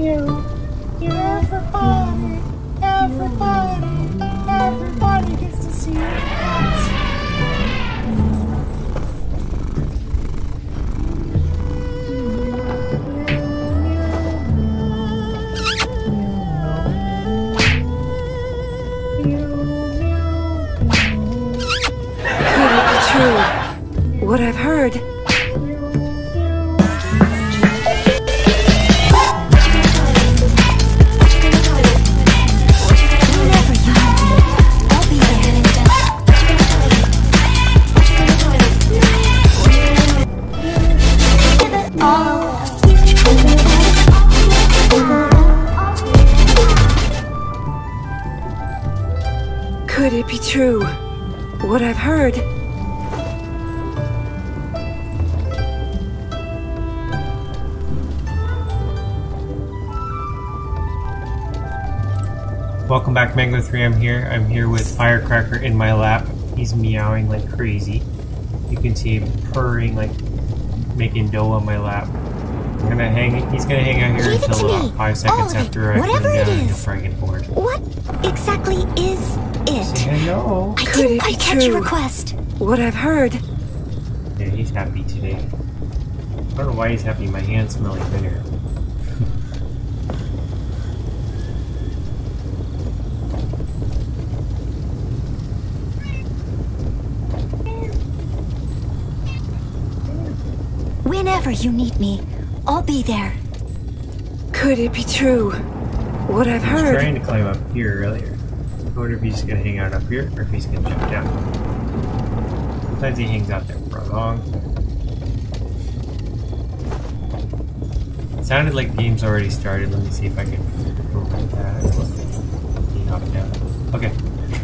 Everybody gets to see your cats. Could it be true? What I've heard. Could it be true? What I've heard. Welcome back, Mango3. I'm here with Firecracker in my lap. He's meowing like crazy. You can see him purring, like making dough on my lap. He's gonna hang out here until about 5 seconds after I put him down before I get bored. What exactly is it? Say hello. I didn't quite catch your request. What I've heard. Yeah, he's happy today. I don't know why he's happy. My hands smell like vinegar. Whenever you need me, I'll be there. Could it be true? What I've heard. I was trying to climb up here earlier. I wonder if he's just gonna hang out up here or if he's gonna jump down. Sometimes he hangs out there for a long time. It sounded like the game's already started. Let me see if I can go like that. He hopped down. Okay,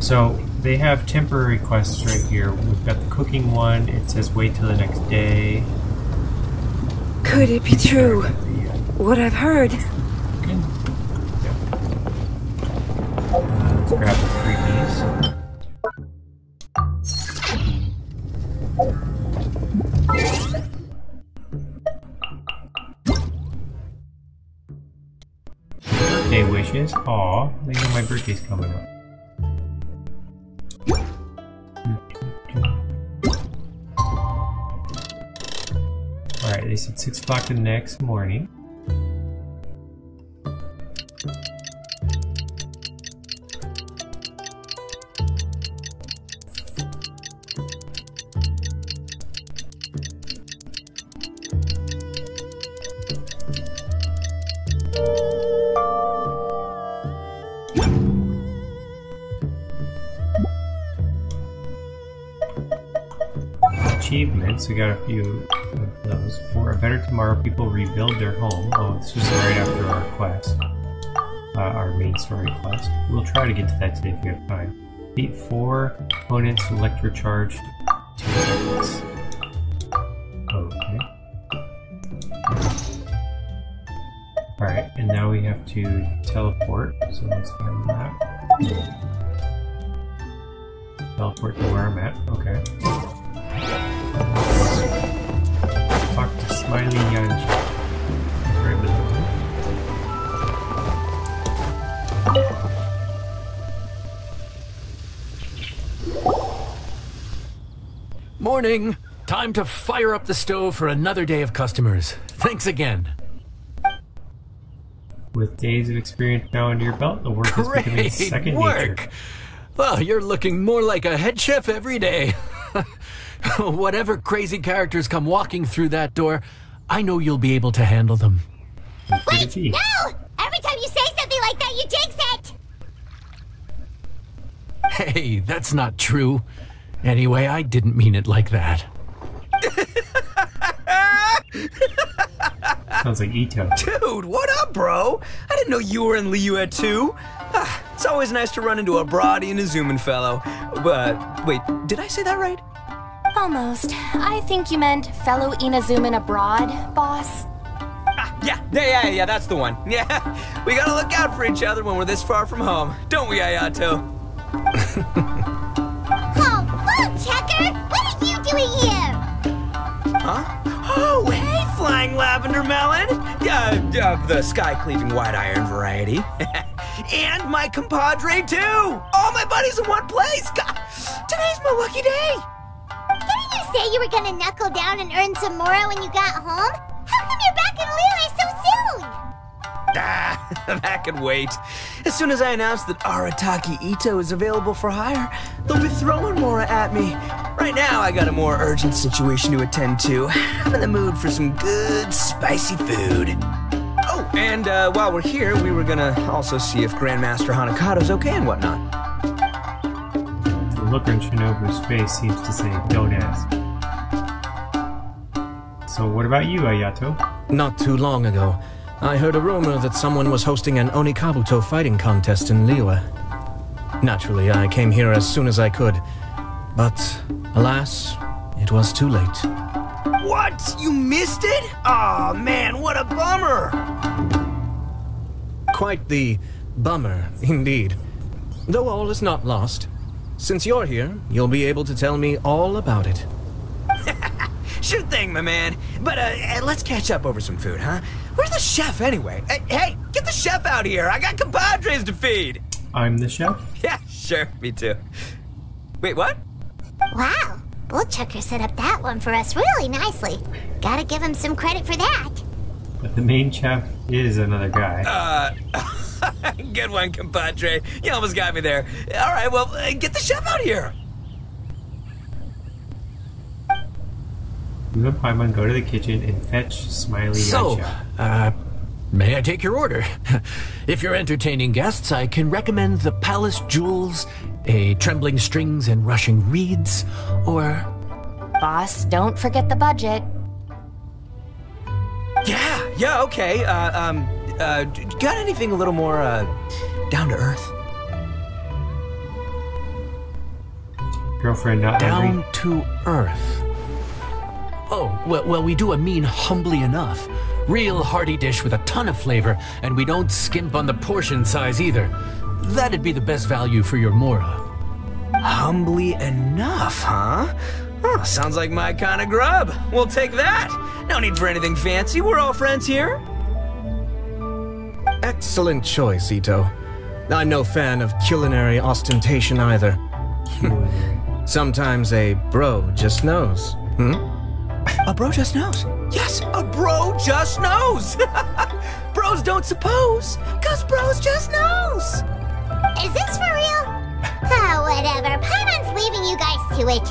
so they have temporary quests right here. We've got the cooking one. It says wait till the next day. Could it be true? What I've heard. Okay. Let's grab the freebies. Birthday wishes. Aw, they know my birthday's coming up. Alright, they said 6 o'clock the next morning. Achievements, we got a few of those. For a better tomorrow, people rebuild their home. Oh, this was right after our quest. Our main story quest. We'll try to get to that today if we have time. Beat 4 opponents electrocharged 2 seconds. Okay. Alright, and now we have to teleport, so let's find that. Teleport to where I'm at, okay. Talk to Smiley Yanji. Right below me. Morning! Time to fire up the stove for another day of customers. Thanks again. With days of experience now under your belt, the work is becoming second nature. Well, you're looking more like a head chef every day. Whatever crazy characters come walking through that door, I know you'll be able to handle them. Wait! No! Every time you say something like that, you jinx it! Hey, that's not true. Anyway, I didn't mean it like that. Sounds like Ito. Dude, what up, bro? I didn't know you were in Liyue too. It's always nice to run into a Brody and a Zoomin fellow. But, wait, did I say that right? Almost. I think you meant fellow Inazumin abroad, boss. Yeah, that's the one. Yeah, we gotta look out for each other when we're this far from home. Don't we, Ayato? Oh, look, Checker! What are you doing here? Huh? Oh, hey, Flying Lavender Melon! of the sky-cleaving white iron variety. And my compadre, too! All my buddies in one place! God, today's my lucky day! Didn't you say you were gonna knuckle down and earn some more when you got home? How come you're back in Liyue so soon? That can wait. As soon as I announce that Arataki Ito is available for hire, they'll be throwing Mora at me. Right now, I got a more urgent situation to attend to. I'm in the mood for some good, spicy food. Oh, and while we're here, we were gonna also see if Grandmaster Hanakado's okay and whatnot. The look on Shinobu's face seems to say, don't ask. So what about you, Ayato? Not too long ago, I heard a rumor that someone was hosting an Onikabuto fighting contest in Liyue. Naturally, I came here as soon as I could, but alas, it was too late. What? You missed it? Aw, man, what a bummer! Quite the bummer, indeed. Though all is not lost. Since you're here, you'll be able to tell me all about it. Sure thing, my man. But let's catch up over some food, huh? Where's the chef, anyway? Hey, get the chef out here. I got compadres to feed. I'm the chef? Yeah, sure, me too. Wait, what? Wow, Bullchucker set up that one for us really nicely. Gotta give him some credit for that. But the main chef is another guy. Good one, compadre. You almost got me there. All right, well, get the chef out here. You and Paimon go to the kitchen and fetch Smiley So, Yacha. may I take your order? If you're entertaining guests, I can recommend the Palace Jewels, a Trembling Strings and Rushing Reeds, or... Boss, don't forget the budget. Yeah, okay. Got anything a little more, down to earth? Girlfriend not Down hungry? to earth. Oh, well, we do a mean humbly enough. Real hearty dish with a ton of flavor, and we don't skimp on the portion size either. That'd be the best value for your Mora. Humbly enough, huh? Sounds like my kind of grub. We'll take that. No need for anything fancy. We're all friends here. Excellent choice, Ito. I'm no fan of culinary ostentation either. Sometimes a bro just knows. A bro just knows. Yes, a bro just knows. Bros don't suppose, 'cause bros just knows. Is this for real? Whatever. Paimon's leaving you guys to it.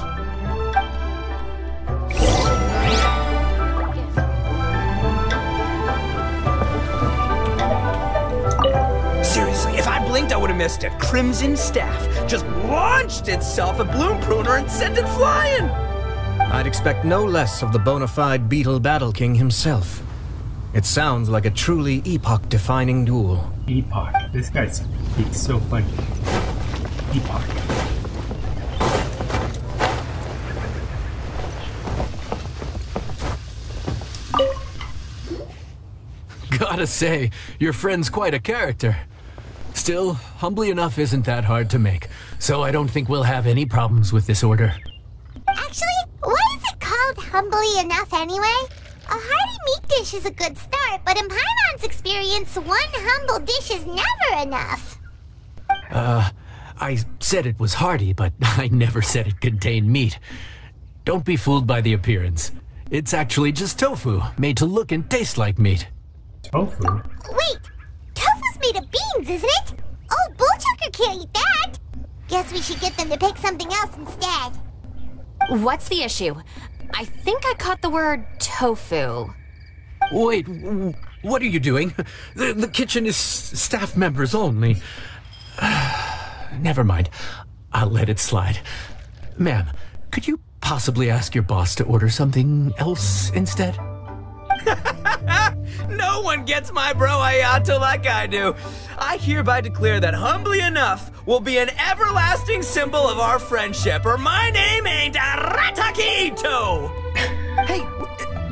Seriously, if I blinked, I would have missed it. Crimson Staff just launched itself at Bloom Pruner and sent it flying. I'd expect no less of the bona fide Beetle Battle King himself. It sounds like a truly epoch-defining duel. Epoch. This guy speaks so funny. Epoch. Gotta say, your friend's quite a character. Still, humbly enough isn't that hard to make, so I don't think we'll have any problems with this order. Actually, why is it called humbly enough anyway? A hearty meat dish is a good start, but in Paimon's experience, one humble dish is never enough. I said it was hearty, but I never said it contained meat. Don't be fooled by the appearance. It's actually just tofu, made to look and taste like meat. Tofu? Wait, tofu's made of beans, isn't it? Old Bullchucker can't eat that. Guess we should get them to pick something else instead. What's the issue? I think I caught the word tofu. Wait, what are you doing? The kitchen is staff members only. Never mind. I'll let it slide. Ma'am, could you possibly ask your boss to order something else instead? No one gets my bro Ayato like I do. I hereby declare that humbly enough will be an everlasting symbol of our friendship, or my name ain't Arataki Ito. Hey,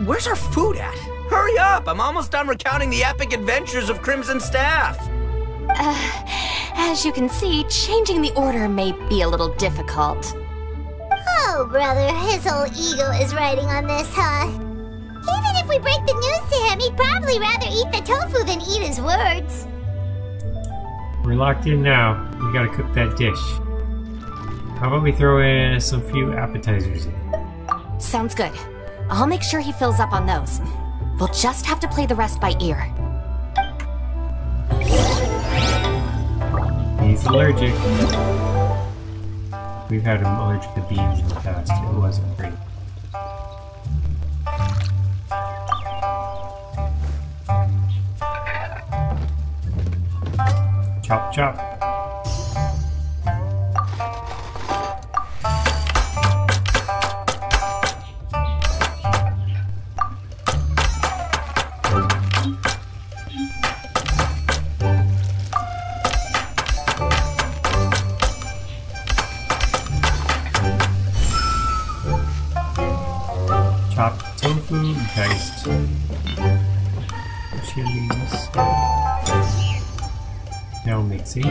where's our food at? Hurry up, I'm almost done recounting the epic adventures of Crimson Staff. As you can see, changing the order may be a little difficult. Oh, brother, his whole ego is riding on this, huh? Even if we break the news to him, he'd probably rather eat the tofu than eat his words. We're locked in now. We gotta cook that dish. How about we throw in some few appetizers in? Sounds good. I'll make sure he fills up on those. We'll just have to play the rest by ear. He's allergic. We've had him allergic to beans in the past. It wasn't great. Chop, chop. Chopped tofu, diced chilies. Now mixing.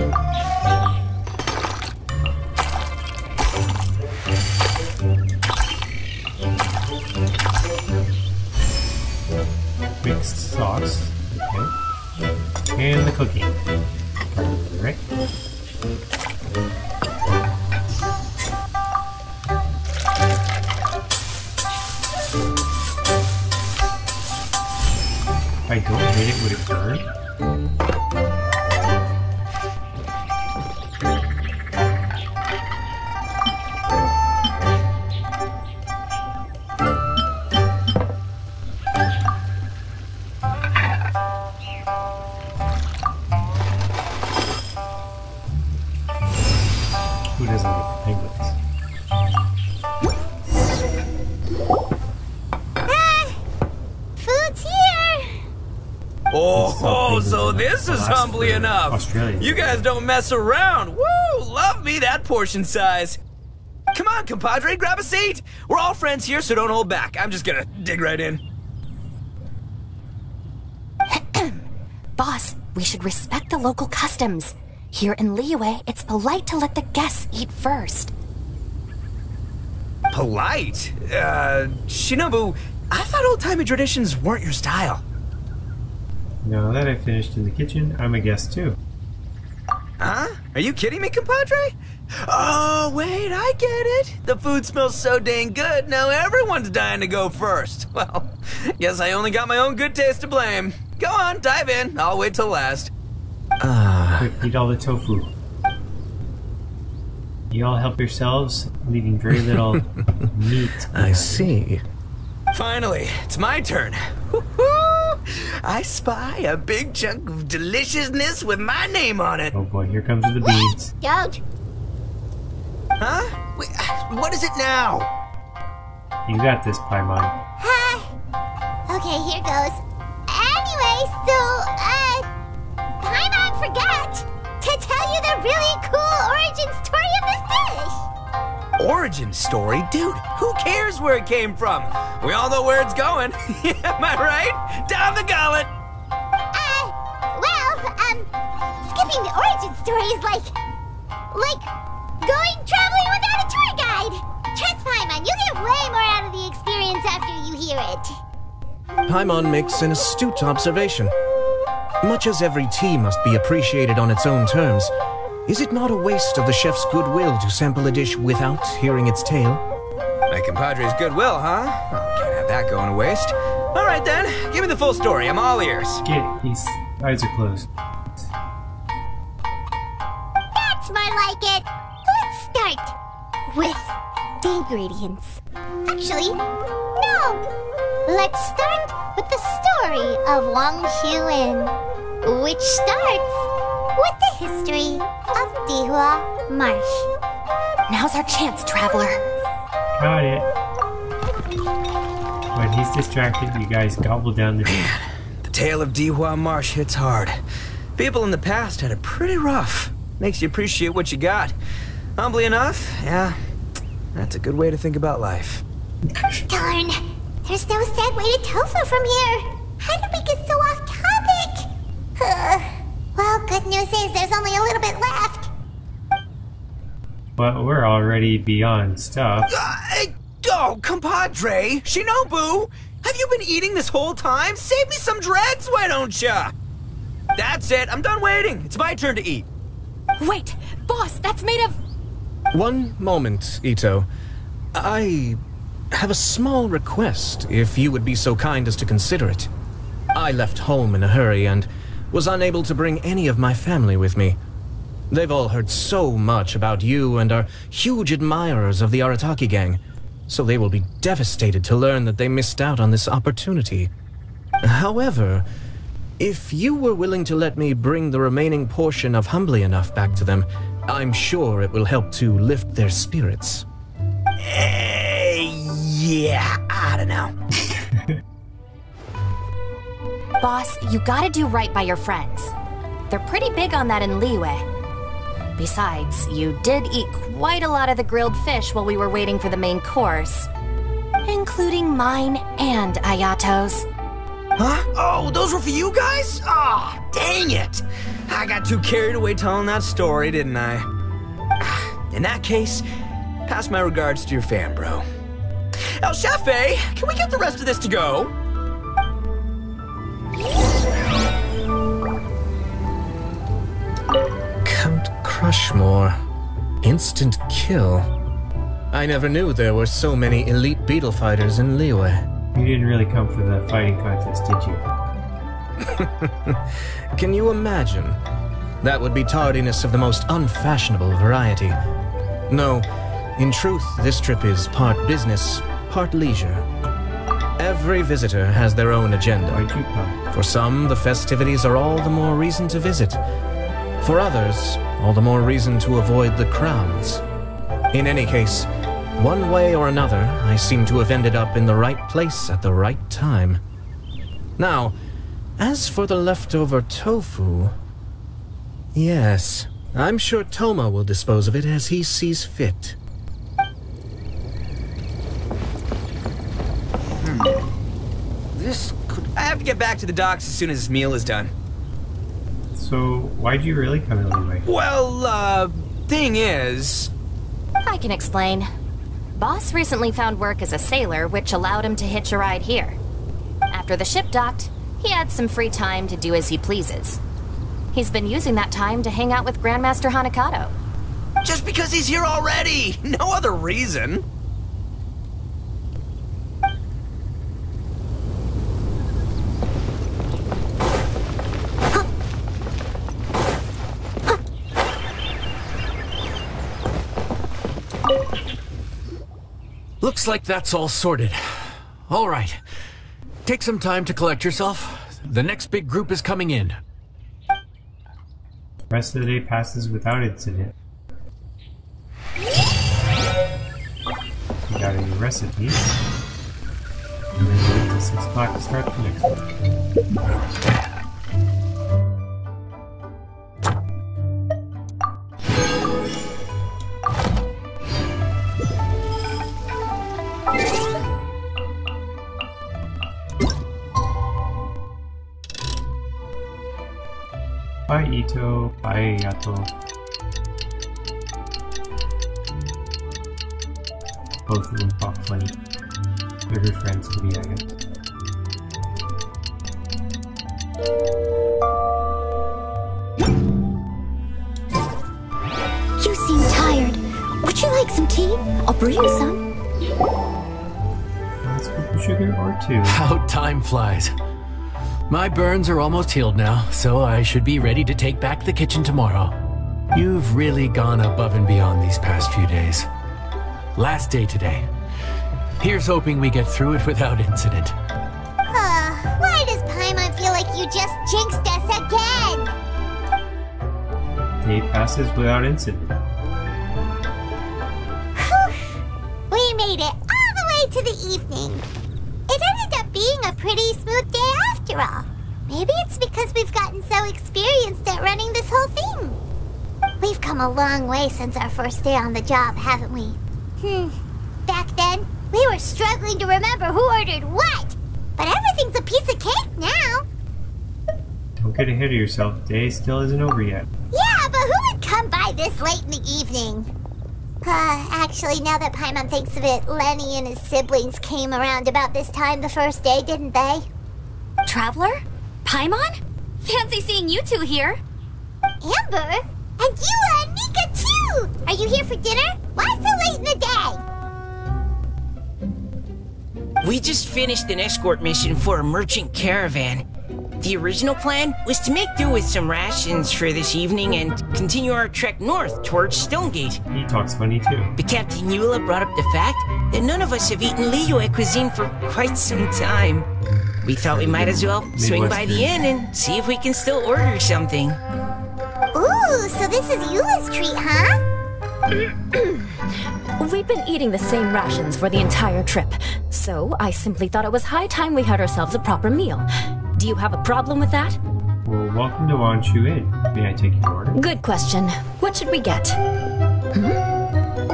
Mixed sauce. Okay. And the cooking. Right? If I don't hit it, would it burn? Who doesn't like penguins? Food's here! Oh, so this is That's humbly for enough. Australia. You guys don't mess around. Woo! Love me that portion size. Come on, compadre, grab a seat. We're all friends here, so don't hold back. I'm just gonna dig right in. Boss, we should respect the local customs. Here in Liyue, it's polite to let the guests eat first. Polite? Shinobu, I thought old-timey traditions weren't your style. Now that I finished in the kitchen, I'm a guest too. Huh? Are you kidding me, compadre? Oh, wait, I get it. The food smells so dang good, now everyone's dying to go first. Well, guess I only got my own good taste to blame. Go on, dive in. I'll wait till last. Quick, eat all the tofu. You all help yourselves, leaving very little meat. I see. Finally, it's my turn. Woo-hoo! I spy a big chunk of deliciousness with my name on it. Oh boy, here comes the beans. Don't. Huh? Wait, what is it now? You got this, Paimon. Okay, here goes. Anyway, so, Paimon forgot to tell you the really cool origin story of this dish. Origin story? Dude, who cares where it came from? We all know where it's going. Am I right? Down the gullet. Skipping the origin story is like going traveling without a tour guide. Trust Paimon, you get way more out of the experience after you hear it. Paimon makes an astute observation. Much as every tea must be appreciated on its own terms, is it not a waste of the chef's goodwill to sample a dish without hearing its tale? My compadre's goodwill, huh? Oh, can't have that going to waste. All right then, give me the full story. I'm all ears. Get these eyes are closed. That's more like it. Let's start with the ingredients. Actually, no. Let's start with the story of Wang Xiuyin, which starts with the history of Dihua Marsh. Now's our chance, traveler. Got it. When he's distracted, you guys gobble down the dish. The tale of Dihua Marsh hits hard. People in the past had it pretty rough. Makes you appreciate what you got. Humbly enough, yeah, that's a good way to think about life. Darn, there's no segue to tofu from here. How did we get so off topic? Well, good news is there's only a little bit left. But we're already beyond stuff. Oh, compadre, Shinobu, Have you been eating this whole time? Save me some dreads, why don't ya? That's it, I'm done waiting. It's my turn to eat. Wait, boss, that's made of... One moment, Ito. I have a small request, if you would be so kind as to consider it. I left home in a hurry and was unable to bring any of my family with me. They've all heard so much about you and are huge admirers of the Arataki gang, so they will be devastated to learn that they missed out on this opportunity. However, if you were willing to let me bring the remaining portion of Humbly Enough back to them, I'm sure it will help to lift their spirits. Yeah, I don't know. Boss, you gotta do right by your friends. They're pretty big on that in Liyue. Besides, you did eat quite a lot of the grilled fish while we were waiting for the main course. Including mine and Ayato's. Huh? Oh, those were for you guys? Ah, oh, dang it! I got too carried away telling that story, didn't I? In that case, pass my regards to your fan, bro. El Chefe, can we get the rest of this to go? Count Crushmore. Instant kill. I never knew there were so many elite beetle fighters in Liyue. You didn't really come for the fighting contest, did you? Can you imagine? That would be tardiness of the most unfashionable variety. No, in truth, this trip is part business, part leisure. Every visitor has their own agenda. Why'd you come? For some, the festivities are all the more reason to visit. For others, all the more reason to avoid the crowds. In any case, one way or another, I seem to have ended up in the right place at the right time. Now, as for the leftover tofu... Yes, I'm sure Toma will dispose of it as he sees fit. This could... I have to get back to the docks as soon as this meal is done. So, why'd you really come to Liyue? Well, thing is... I can explain. Boss recently found work as a sailor, which allowed him to hitch a ride here. After the ship docked, he had some free time to do as he pleases. He's been using that time to hang out with Grandmaster Hanakato. Just because he's here already! No other reason! Looks like that's all sorted. All right. Take some time to collect yourself. The next big group is coming in. The rest of the day passes without incident. You got a new recipe. And then wait till 6 o'clock to start the next one. Bye Ito, bye Yato. Both of them talk funny. They're good friends to be, I guess. You seem tired. Would you like some tea? I'll brew you some. One scoop of sugar or 2. How time flies. My burns are almost healed now, so I should be ready to take back the kitchen tomorrow. You've really gone above and beyond these past few days. Last day today. Here's hoping we get through it without incident. Why does Paimon feel like you just jinxed us again? Day passes without incident. We made it all the way to the evening. It ended up being a pretty smooth day after all. Maybe it's because we've gotten so experienced at running this whole thing. We've come a long way since our first day on the job, haven't we? Back then, we were struggling to remember who ordered what. But everything's a piece of cake now. Don't get ahead of yourself. The day still isn't over yet. Yeah, but who would come by this late in the evening? Actually, now that Paimon thinks of it, Lenny and his siblings came around about this time the first day, didn't they? Traveler? Paimon? Fancy seeing you two here. Amber? And Eula and Mika too! Are you here for dinner? Why so late in the day? We just finished an escort mission for a merchant caravan. The original plan was to make do with some rations for this evening and continue our trek north towards Stonegate. He talks funny too. But Captain Eula brought up the fact that none of us have eaten Liyue cuisine for quite some time. We thought we might as well swing by the inn and see if we can still order something. Ooh, so this is Eula's treat, huh? We've been eating the same rations for the entire trip, so I simply thought it was high time we had ourselves a proper meal. Do you have a problem with that? Well, welcome to Wanshu Inn. May I take your order? Good question. What should we get?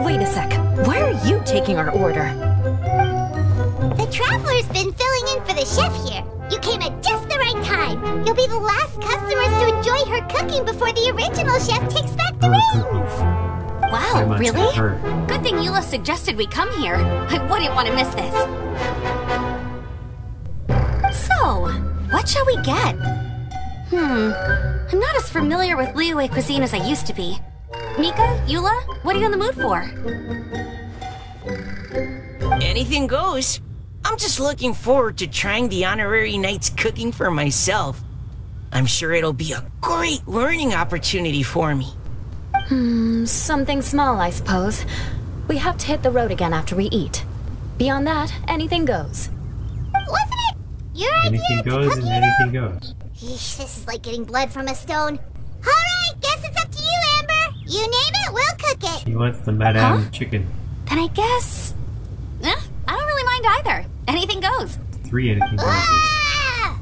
Wait a sec. Why are you taking our order? The Traveler's been filling in for the chef here. You came at just the right time. You'll be the last customers to enjoy her cooking before the original chef takes back the reins. Wow, really? Her. Good thing Eula suggested we come here. I wouldn't want to miss this. So, what shall we get? I'm not as familiar with Liyue cuisine as I used to be. Mika, Eula, what are you in the mood for? Anything goes. I'm just looking forward to trying the honorary knight's cooking for myself. I'm sure it'll be a great learning opportunity for me. Something small, I suppose. We have to hit the road again after we eat. Beyond that, anything goes. Wasn't it your Anything idea goes to and cook anything goes. Yeesh, this is like getting blood from a stone. Alright, guess it's up to you, Amber. You name it, we'll cook it. He wants the Madame chicken. Then I guess... I don't really mind either. Anything goes. 3 anything goes. Ah!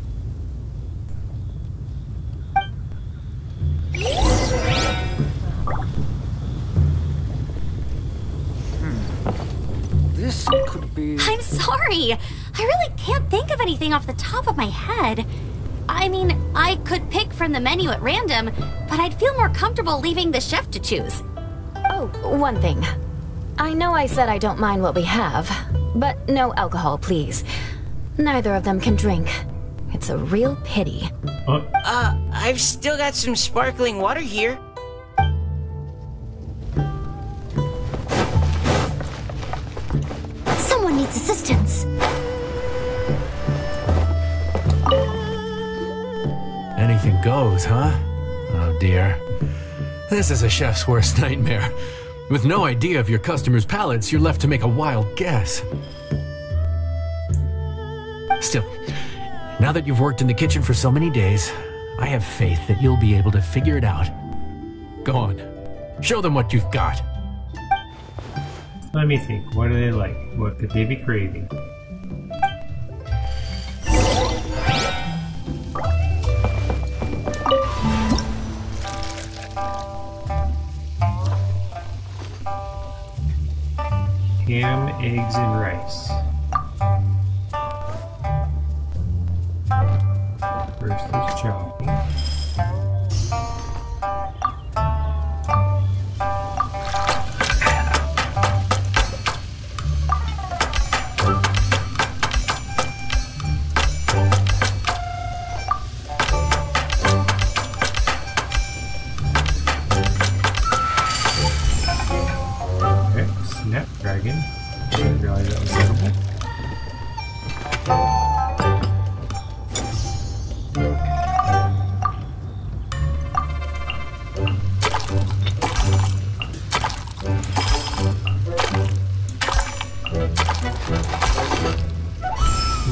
This could be... I'm sorry. I really can't think of anything off the top of my head. I mean, I could pick from the menu at random, but I'd feel more comfortable leaving the chef to choose. Oh, one thing. I know I said I don't mind what we have, but no alcohol, please. Neither of them can drink. It's a real pity. I've still got some sparkling water here. Someone needs assistance. Anything goes, huh? Oh dear. This is a chef's worst nightmare. With no idea of your customers' palates, you're left to make a wild guess. Still, now that you've worked in the kitchen for so many days, I have faith that you'll be able to figure it out. Go on. Show them what you've got. Let me think. What do they like? What could they be craving? Ham, eggs, and rice. First is chopping. Okay, Snapdragon. I didn't realize that was edible.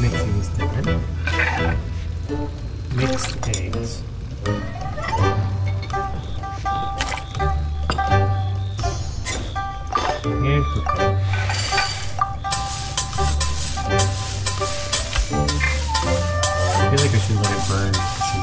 Mixing is done. Mixed eggs. And cooking. I feel like I should let it burn to see.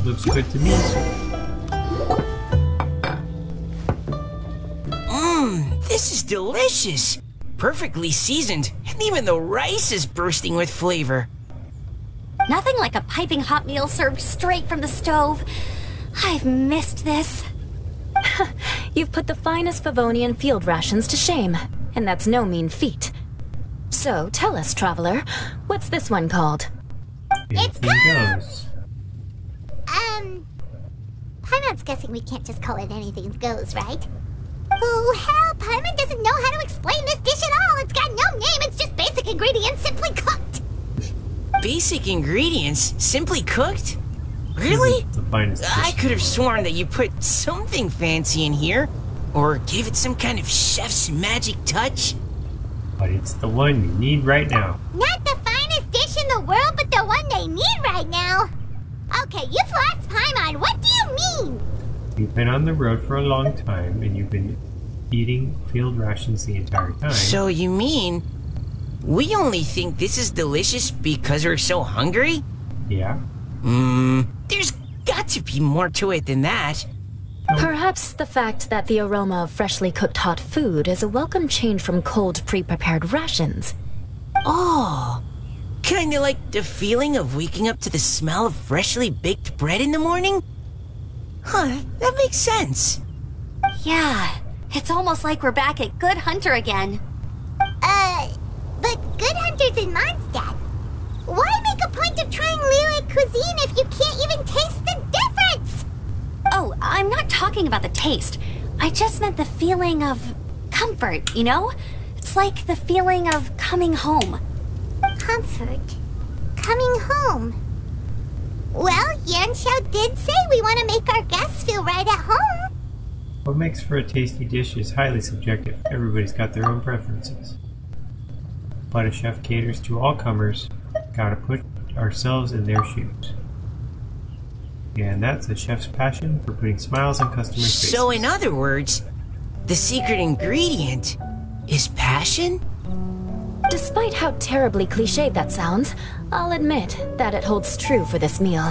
Looks good to me. This is delicious. Perfectly seasoned, and even the rice is bursting with flavor. Nothing like a piping hot meal served straight from the stove. I've missed this. You've put the finest Favonian field rations to shame, and that's no mean feat. So, tell us, traveler, what's this one called? It's Anything goes. Paimon's guessing we can't just call it anything goes, right? Oh, hell, Paimon doesn't know how to explain this dish at all. It's got no name, it's just basic ingredients simply cooked. Basic ingredients? Simply cooked? Really? The finest dish. I could have sworn that you put something fancy in here, or gave it some kind of chef's magic touch. But it's the one you need right now. Not the finest dish in the world, but the one they need right now. Okay, you've lost Paimon. What do you mean? You've been on the road for a long time, and you've been eating field rations the entire time. So you mean we only think this is delicious because we're so hungry? Yeah. There's got to be more to it than that. Perhaps the fact that the aroma of freshly cooked hot food is a welcome change from cold, pre-prepared rations. Oh, kinda like the feeling of waking up to the smell of freshly baked bread in the morning? Huh, that makes sense. Yeah, it's almost like we're back at Good Hunter again. But Good Hunter's in Mondstadt. Why make a point of trying Liyue cuisine if you can't even taste the difference? Oh, I'm not talking about the taste. I just meant the feeling of comfort, you know? It's like the feeling of coming home. Comfort? Coming home? Well, Yanxiao did say we want to make our guests feel right at home. What makes for a tasty dish is highly subjective. Everybody's got their own preferences. But a chef caters to all comers. Gotta put ourselves in their shoes. And that's a chef's passion for putting smiles on customers' faces. So in other words, the secret ingredient is passion? Despite how terribly cliched that sounds, I'll admit that it holds true for this meal.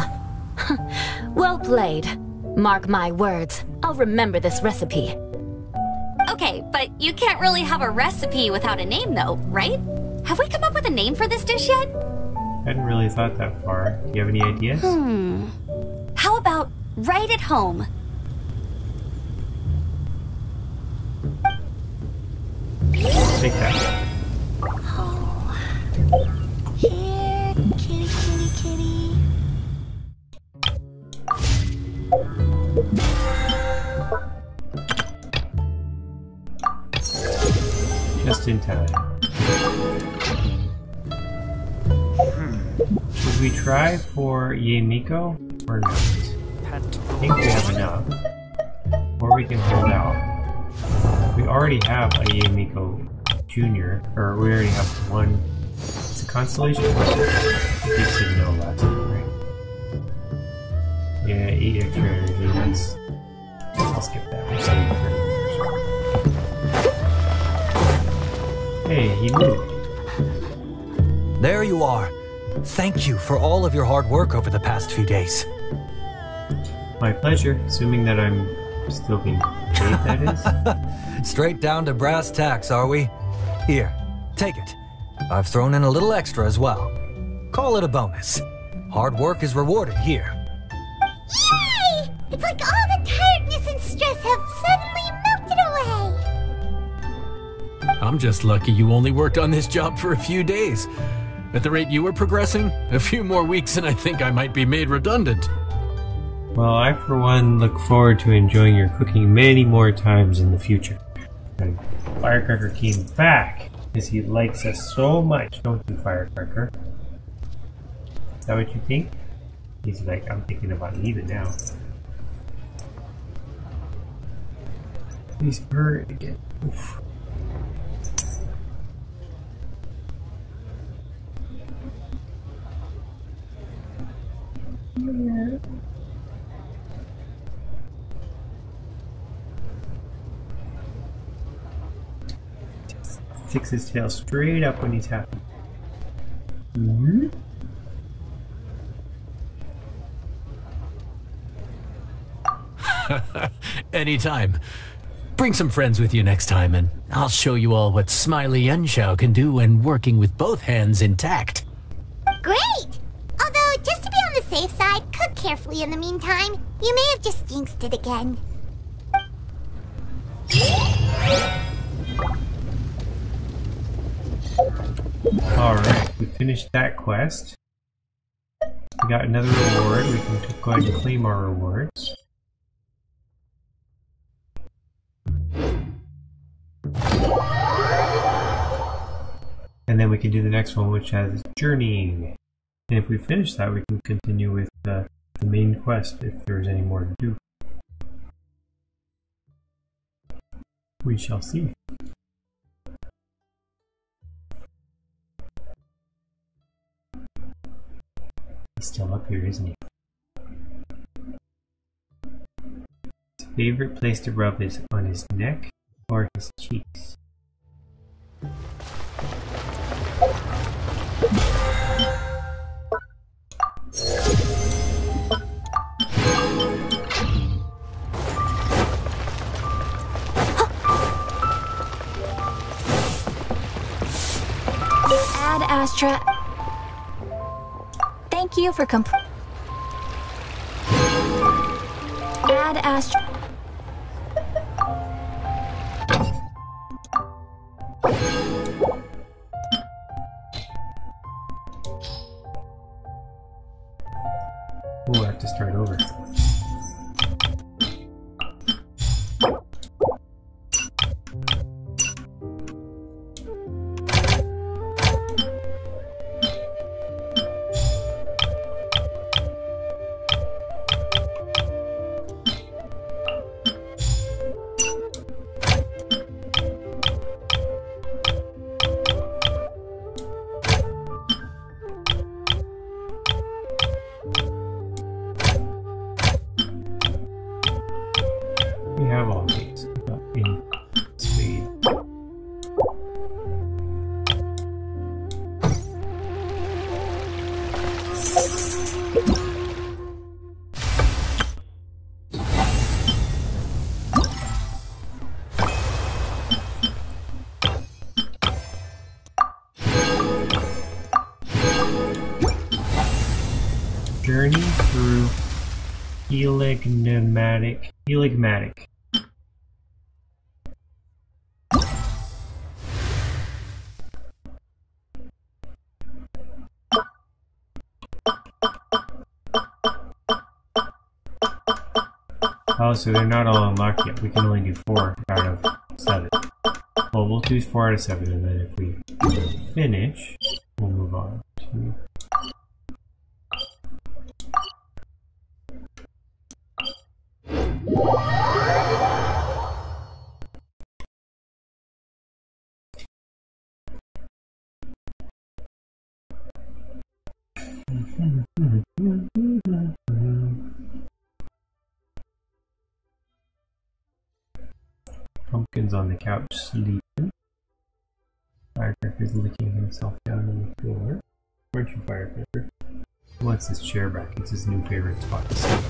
Well played. Mark my words, I'll remember this recipe. Okay, but you can't really have a recipe without a name though, right? Have we come up with a name for this dish yet? Hadn't really thought that far. Do you have any ideas? How about Right at Home? Take that. Here, kitty, kitty, kitty. Just in time. Should we try for Yemiko or not? I think we have enough. Or we can hold out. We already have a Yemiko Jr., or we already have one. It's a constellation. I think you said no last time, right? Yeah, 8 extra energy. That's. I'll skip that. We're saving for Hey, he moved. There you are. Thank you for all of your hard work over the past few days. My pleasure, assuming that I'm still being paid, that is. Straight down to brass tacks, are we? Here, take it. I've thrown in a little extra as well. Call it a bonus. Hard work is rewarded here. Yay! It's like all the tiredness and stress have suddenly melted away. I'm just lucky you only worked on this job for a few days. At the rate you were progressing, a few more weeks and I think I might be made redundant. Well, I for one look forward to enjoying your cooking many more times in the future. And Firecracker came back because he likes us so much, don't you, Firecracker? Is that what you think? He's like, I'm thinking about Eva now. Please burn it again. Oof. Sticks his tail straight up when he's happy. Anytime. Bring some friends with you next time, and I'll show you all what Smiley Yanxiao can do when working with both hands intact. Great! Although, just to be on the safe side, cook carefully in the meantime. You may have just jinxed it again. Alright, we finished that quest. We got another reward. We can go ahead and claim our rewards. And then we can do the next one, which has journeying. And if we finish that, we can continue with the main quest if there's any more to do. We shall see. He's still up here, isn't he? His favorite place to rub is on his neck or his cheeks. Ad Astra. Thank you for Ad Astra. We'll have to start over. We have all these in speed. Journey through Heligmatic. Oh, so they're not all unlocked yet. We can only do 4 out of 7. Well, we'll do 4 out of 7, and then if we finish, we'll move on to... Pumpkin's on the couch sleeping. Firecracker's licking himself down on the floor. Aren't you, Firecracker? He wants his chair back. It's his new favorite spot to sleep.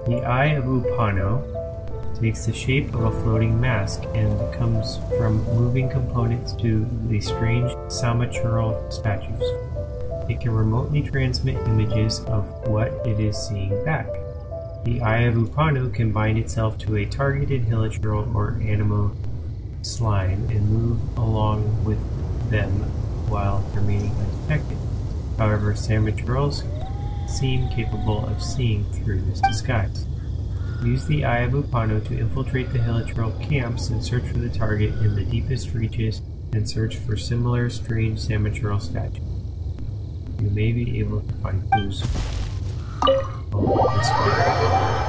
The Eye of Upano takes the shape of a floating mask and comes from moving components to the strange Saumatural statues. It can remotely transmit images of what it is seeing back. The Eye of Upano can bind itself to a targeted hilichurl or anemo slime and move along with them while remaining undetected. However, Saumatural seem capable of seeing through this disguise. Use the Eye of Upano to infiltrate the Hilichurl camps and search for the target in the deepest reaches and search for similar strange Samochurl statues. You may be able to find clues along this way.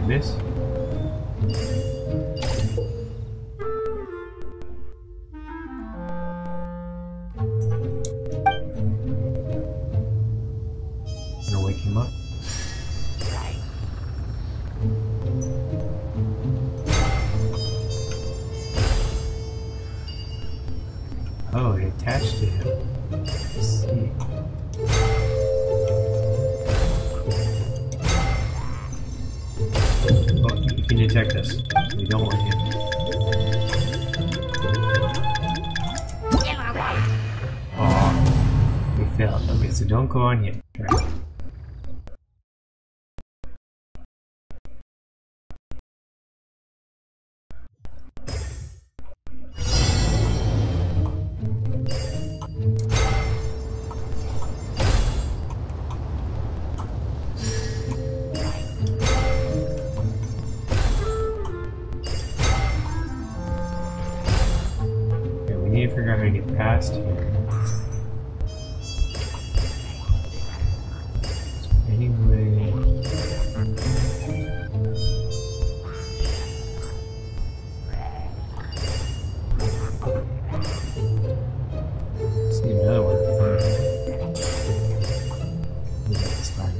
This. Gonna wake him up. Oh, it attached to him. Let's see. He can detect us, so we don't want him. Oh, we failed. Okay, so don't go on him. Right. We need to figure out how to get past here. So anyway... Let's see another one. This time.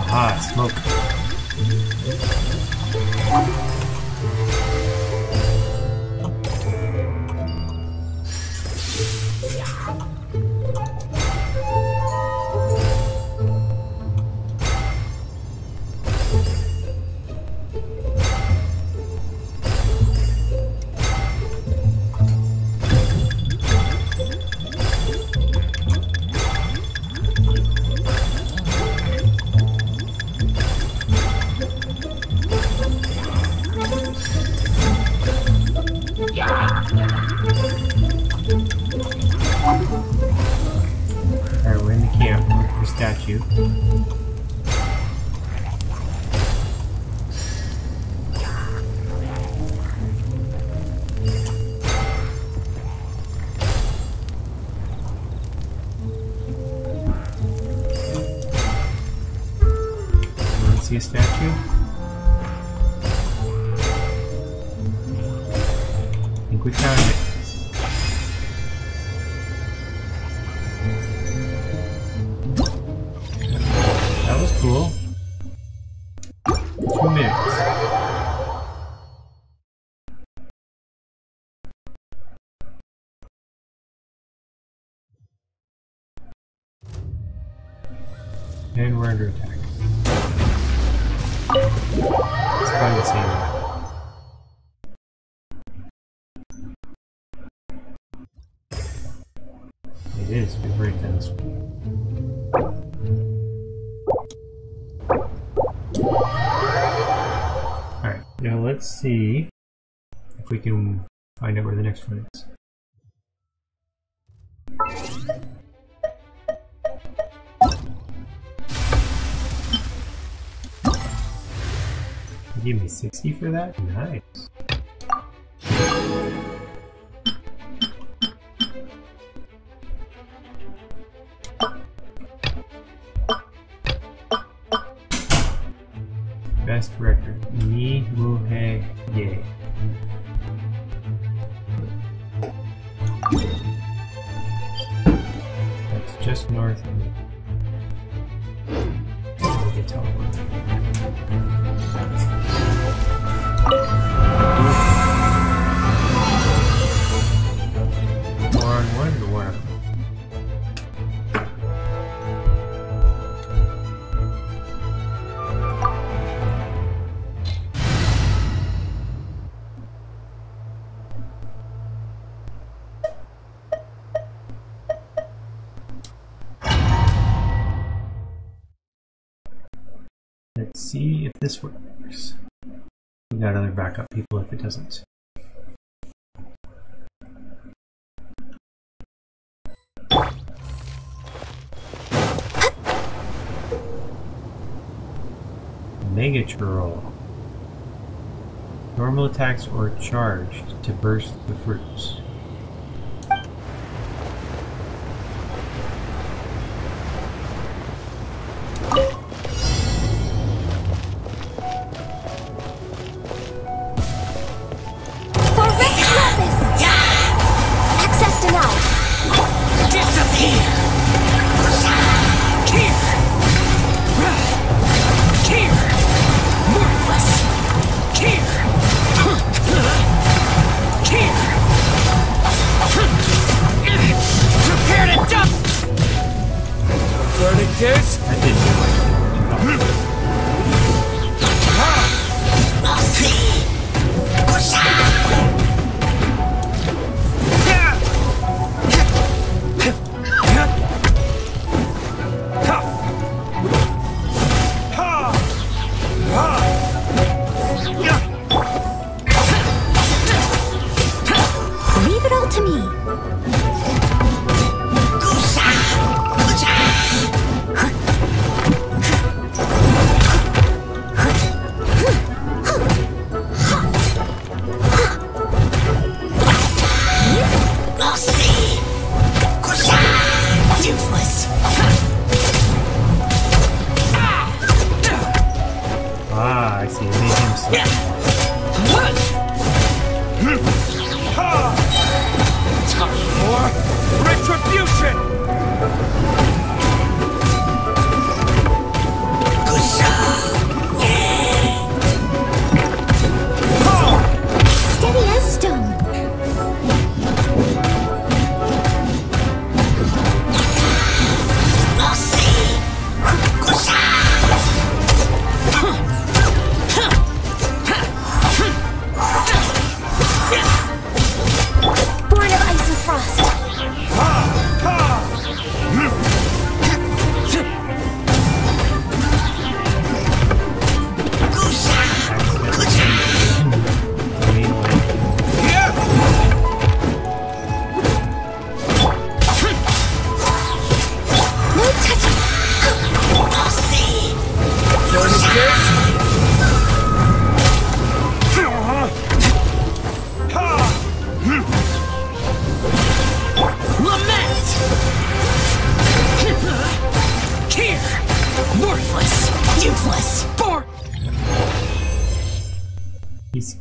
Aha, smoke. Alright, we're in the camp. Look for statue. Let's see a statue. I think we found it. That was cool. 2 minutes. And we're under attack. It's probably the same way. It is. We've already done this one. Alright, now let's see if we can find out where the next one is. You gave me 60 for that? Nice. Best record. Ni Muhe Ye. That's just north of me. We'll teleport. More on one to one. see if this works. We got other backup people if it doesn't. Mega Troll. Normal attacks or charged to burst the fruits.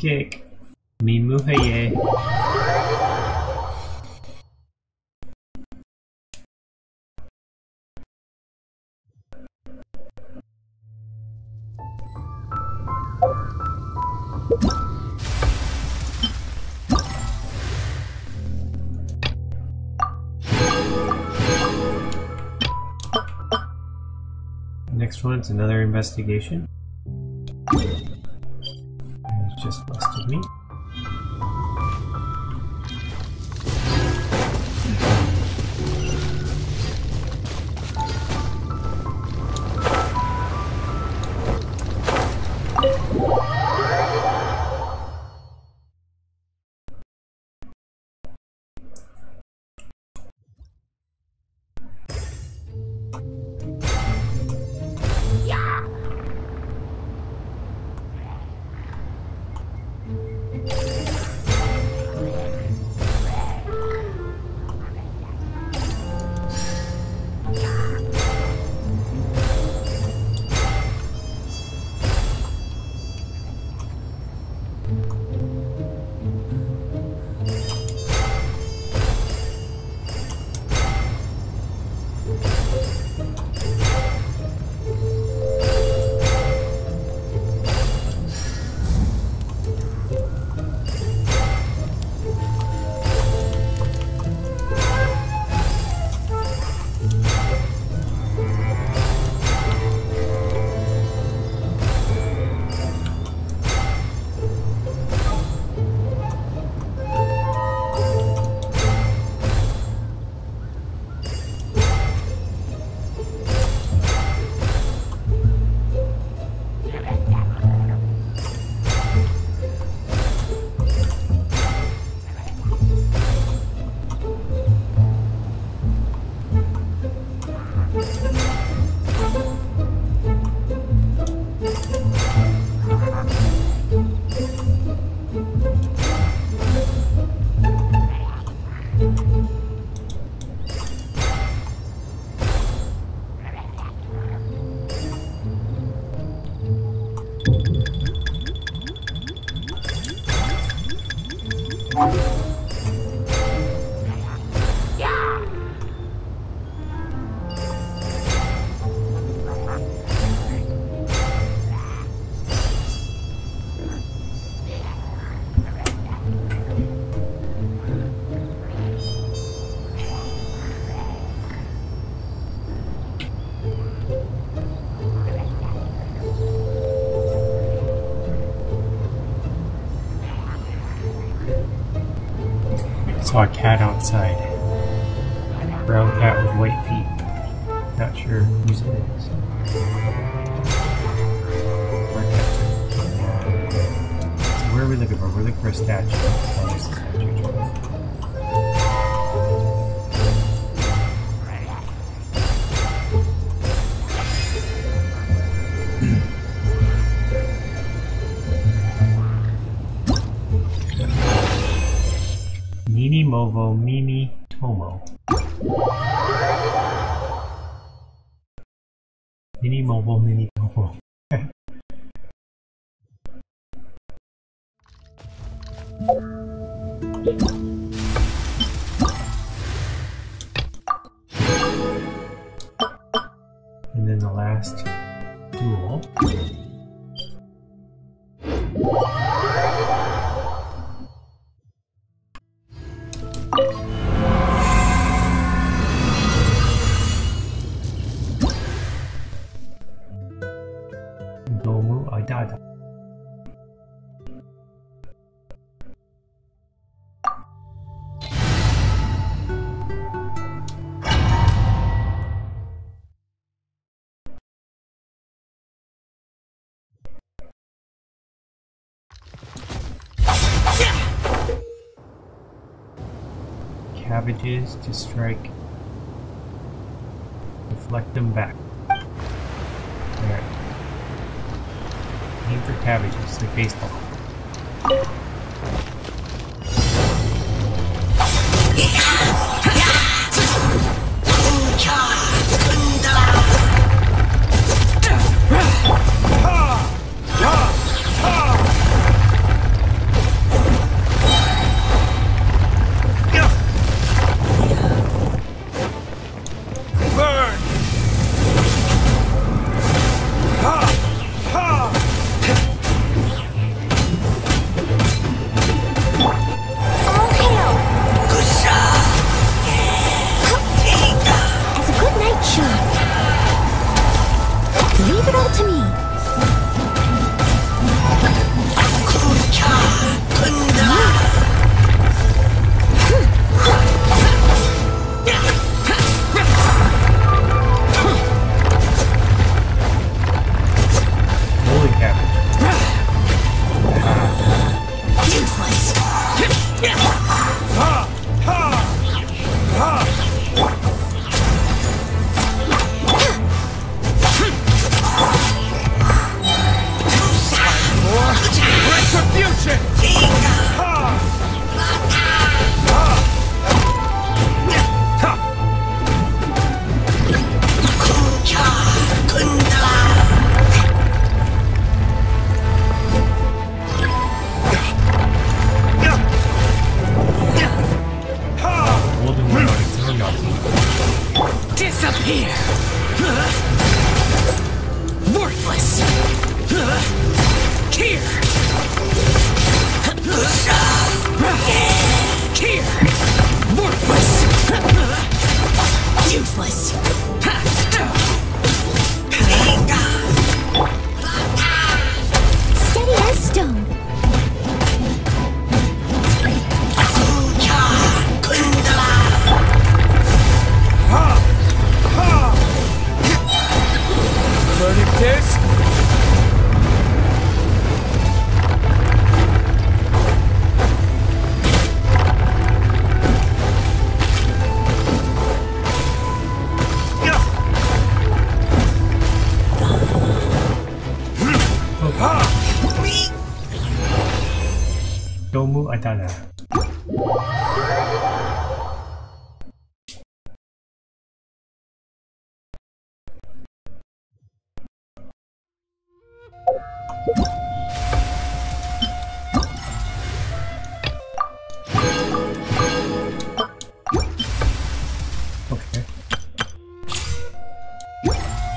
Cake. Mimuhaye. Next one's another investigation. It's just west of me. Saw a cat outside. Brown cat with white feet. Not sure whose it is. So where are we looking for? We're looking for a statue. Oh, this is a statue. Nini Movo Mimi Tomo. Mini Mobile Mini Tomo. And then the last duel. Domu Adada. Cabbages to strike. Deflect them back. Alright. Aim for cabbages, like baseball. Disappear! Worthless! Here! Here! Worthless! Useless! Steady as stone. Verdict is... Domu Adada. Okay.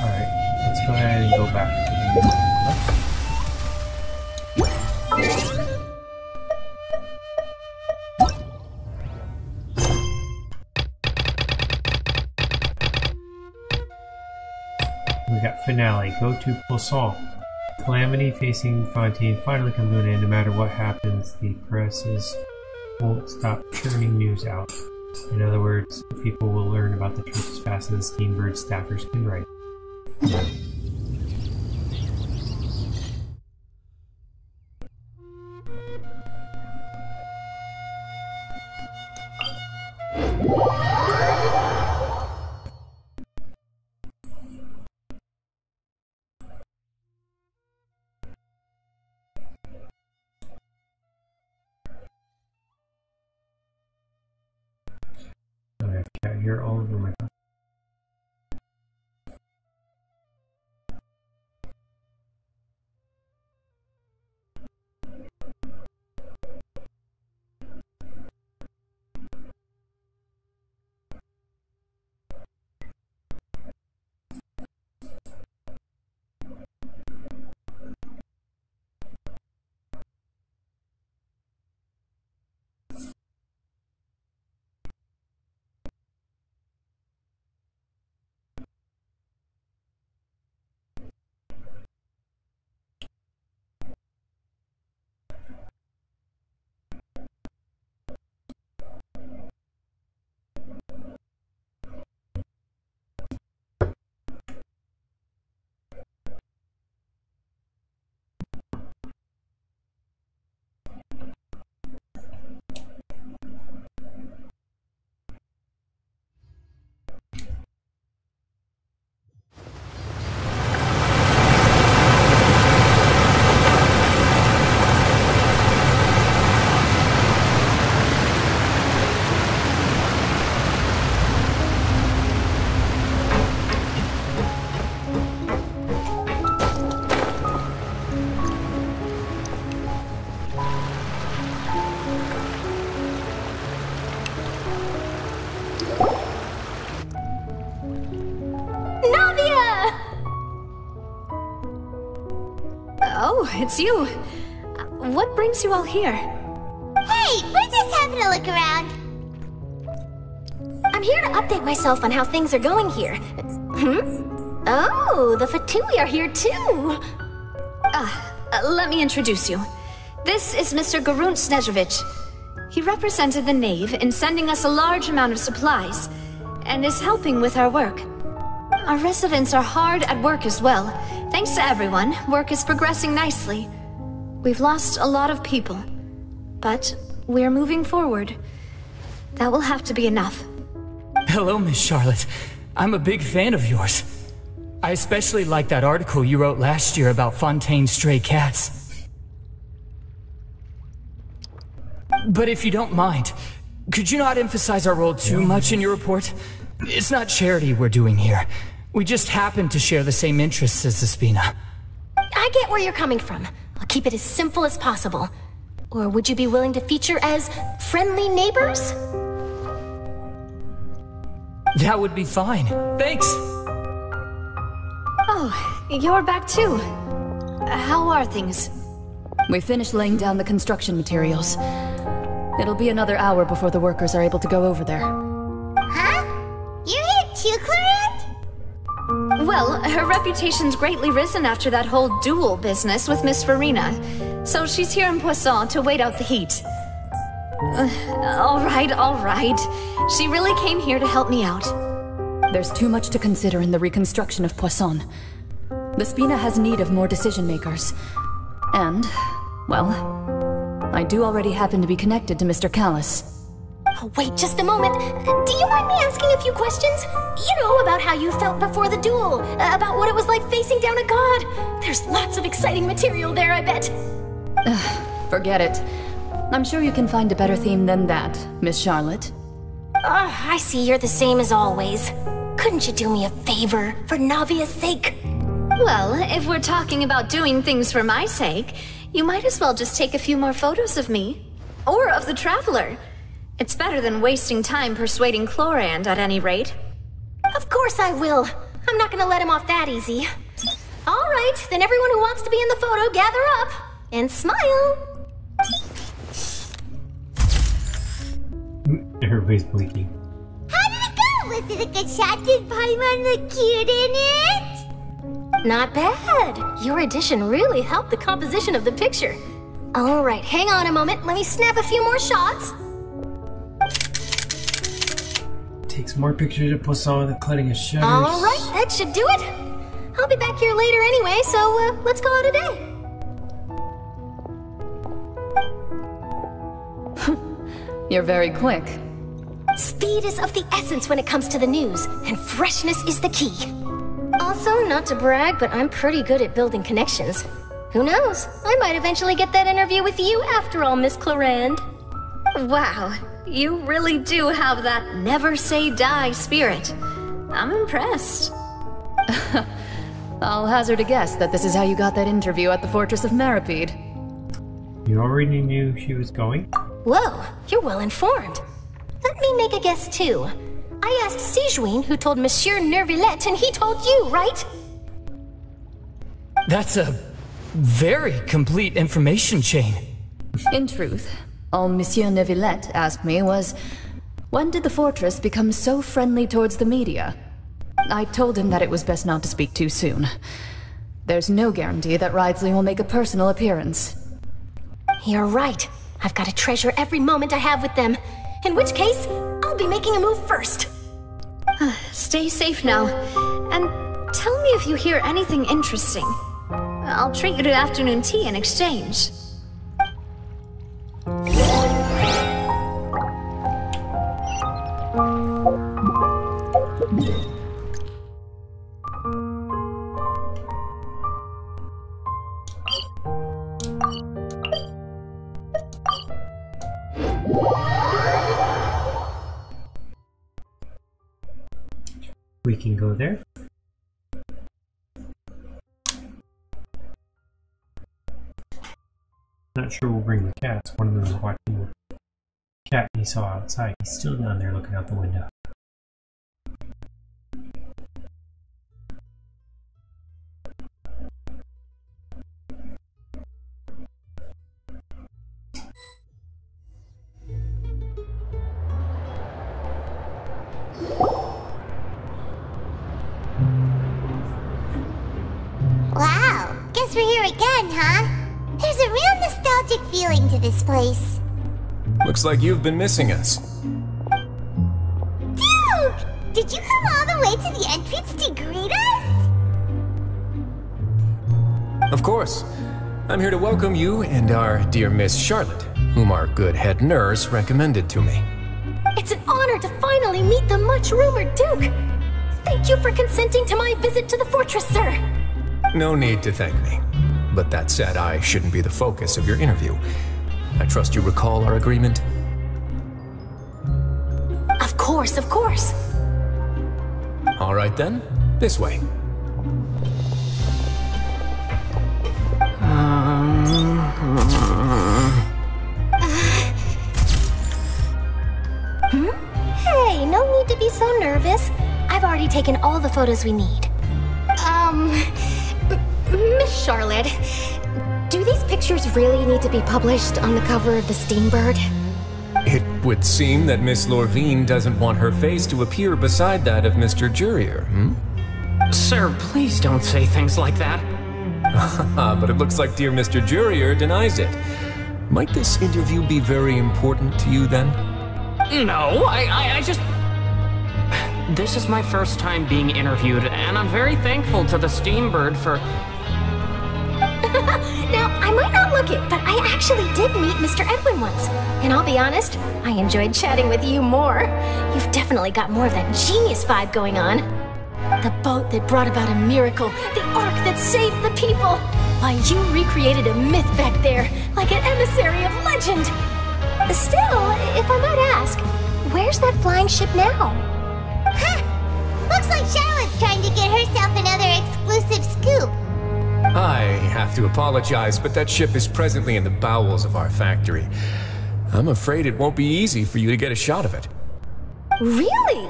Alright, let's go ahead and go back to the quest. We got finale. Go to Poisson. Calamity facing Fontaine finally comes to an end. No matter what happens, the press is won't stop churning news out. In other words, people will learn about the truth as fast as the Steambird staffers can write. I've got here all over my phone. Oh, it's you. What brings you all here? Hey, we're just having a look around. I'm here to update myself on how things are going here. Oh, the Fatui are here too. Let me introduce you. This is Mr. Garunt Snezrovich. He represented the Knave in sending us a large amount of supplies, and is helping with our work. Our residents are hard at work as well. Thanks to everyone, work is progressing nicely. We've lost a lot of people, but we're moving forward. That will have to be enough. Hello, Miss Charlotte. I'm a big fan of yours. I especially like that article you wrote last year about Fontaine's stray cats. But if you don't mind, could you not emphasize our role too much in your report? It's not charity we're doing here. We just happen to share the same interests as the Spina. I get where you're coming from. I'll keep it as simple as possible. Or would you be willing to feature as friendly neighbors? That would be fine. Thanks! Oh, you're back too. How are things? We finished laying down the construction materials. It'll be another hour before the workers are able to go over there. Huh? You're here too, Clarant? Well, her reputation's greatly risen after that whole duel business with Miss Farina, so she's here in Poisson to wait out the heat. All right. She really came here to help me out. There's too much to consider in the reconstruction of Poisson. The Spina has need of more decision-makers. And, well, I do already happen to be connected to Mr. Callis. Oh, wait just a moment. Do you mind me asking a few questions? You know, about how you felt before the duel, about what it was like facing down a god. There's lots of exciting material there, I bet. Forget it. I'm sure you can find a better theme than that, Miss Charlotte. I see you're the same as always. Couldn't you do me a favor, for Navia's sake? Well, if we're talking about doing things for my sake, you might as well just take a few more photos of me. Or of the Traveler. It's better than wasting time persuading Clorand, at any rate. Of course I will. I'm not gonna let him off that easy. All right, then everyone who wants to be in the photo, gather up. And smile. Everybody's blinking. How did it go? Was it a good shot? Did Paimon look cute in it? Not bad. Your addition really helped the composition of the picture. All right, hang on a moment. Let me snap a few more shots. Takes more pictures of Poisson than cutting his shutters. Alright, that should do it. I'll be back here later anyway, so let's call it a day. You're very quick. Speed is of the essence when it comes to the news, and freshness is the key. Also, not to brag, but I'm pretty good at building connections. Who knows? I might eventually get that interview with you after all, Miss Clarand. Wow, you really do have that never say die spirit. I'm impressed. I'll hazard a guess that this is how you got that interview at the Fortress of Maripede. You already knew she was going? Whoa, you're well informed. Let me make a guess too. I asked Sijuin who told Monsieur Neuvillette, and he told you, right? That's a very complete information chain. In truth, all Monsieur Neuvillette asked me was, when did the fortress become so friendly towards the media? I told him that it was best not to speak too soon. There's no guarantee that Ridsley will make a personal appearance. You're right. I've got to treasure every moment I have with them. In which case, I'll be making a move first. Stay safe now, and tell me if you hear anything interesting. I'll treat you to afternoon tea in exchange. We can go there. Not sure we'll bring the cats. One of them is watching the cat he saw outside. He's still down there looking out the window. Wow, guess we're here again, huh? There's a real nostalgic feeling to this place. Looks like you've been missing us. Duke! Did you come all the way to the entrance to greet us? Of course. I'm here to welcome you and our dear Miss Charlotte, whom our good head nurse recommended to me. It's an honor to finally meet the much-rumored Duke. Thank you for consenting to my visit to the fortress, sir. No need to thank me. But that said, I shouldn't be the focus of your interview. I trust you recall our agreement? Of course, of course. All right then, this way. Hey, no need to be so nervous. I've already taken all the photos we need. Miss Charlotte, do these pictures really need to be published on the cover of the Steambird? It would seem that Miss Lorvine doesn't want her face to appear beside that of Mr. Jurier, Sir, please don't say things like that. But it looks like dear Mr. Jurier denies it. Might this interview be very important to you then? No, I just... This is my first time being interviewed, and I'm very thankful to the Steambird for... Now, I might not look it, but I actually did meet Mr. Edwin once. And I'll be honest, I enjoyed chatting with you more. You've definitely got more of that genius vibe going on. The boat that brought about a miracle, the ark that saved the people. Why, you recreated a myth back there, like an emissary of legend. Still, if I might ask, where's that flying ship now? Huh! Looks like Charlotte's trying to get herself another exclusive scoop. I have to apologize, but that ship is presently in the bowels of our factory. I'm afraid it won't be easy for you to get a shot of it. Really?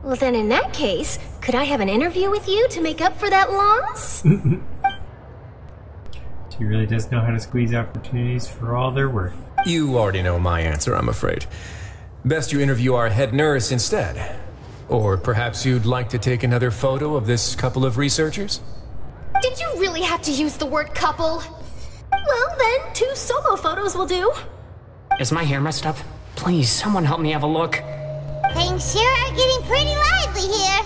Well then in that case, could I have an interview with you to make up for that loss? She really does know how to squeeze opportunities for all they're worth. You already know my answer, I'm afraid. Best you interview our head nurse instead. Or perhaps you'd like to take another photo of this couple of researchers? Did you really have to use the word couple? Well then, 2 solo photos will do. Is my hair messed up? Please, someone help me have a look. Playing Things sure are getting pretty lively here.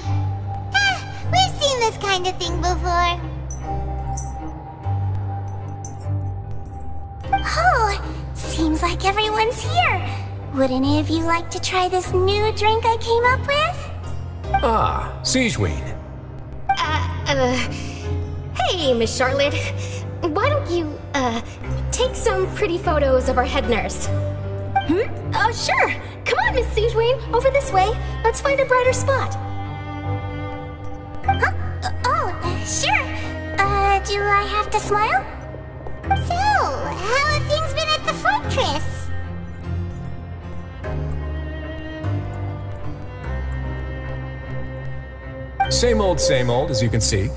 We've seen this kind of thing before. Oh, seems like everyone's here. Would any of you like to try this new drink I came up with? Ah, Sigewinne. Hey, Miss Charlotte. Why don't you, take some pretty photos of our head nurse? Oh, sure. Come on, Miss Sigewinne. Over this way. Let's find a brighter spot. Huh? Sure. Do I have to smile? So, how have things been at the fortress? Same old, as you can see.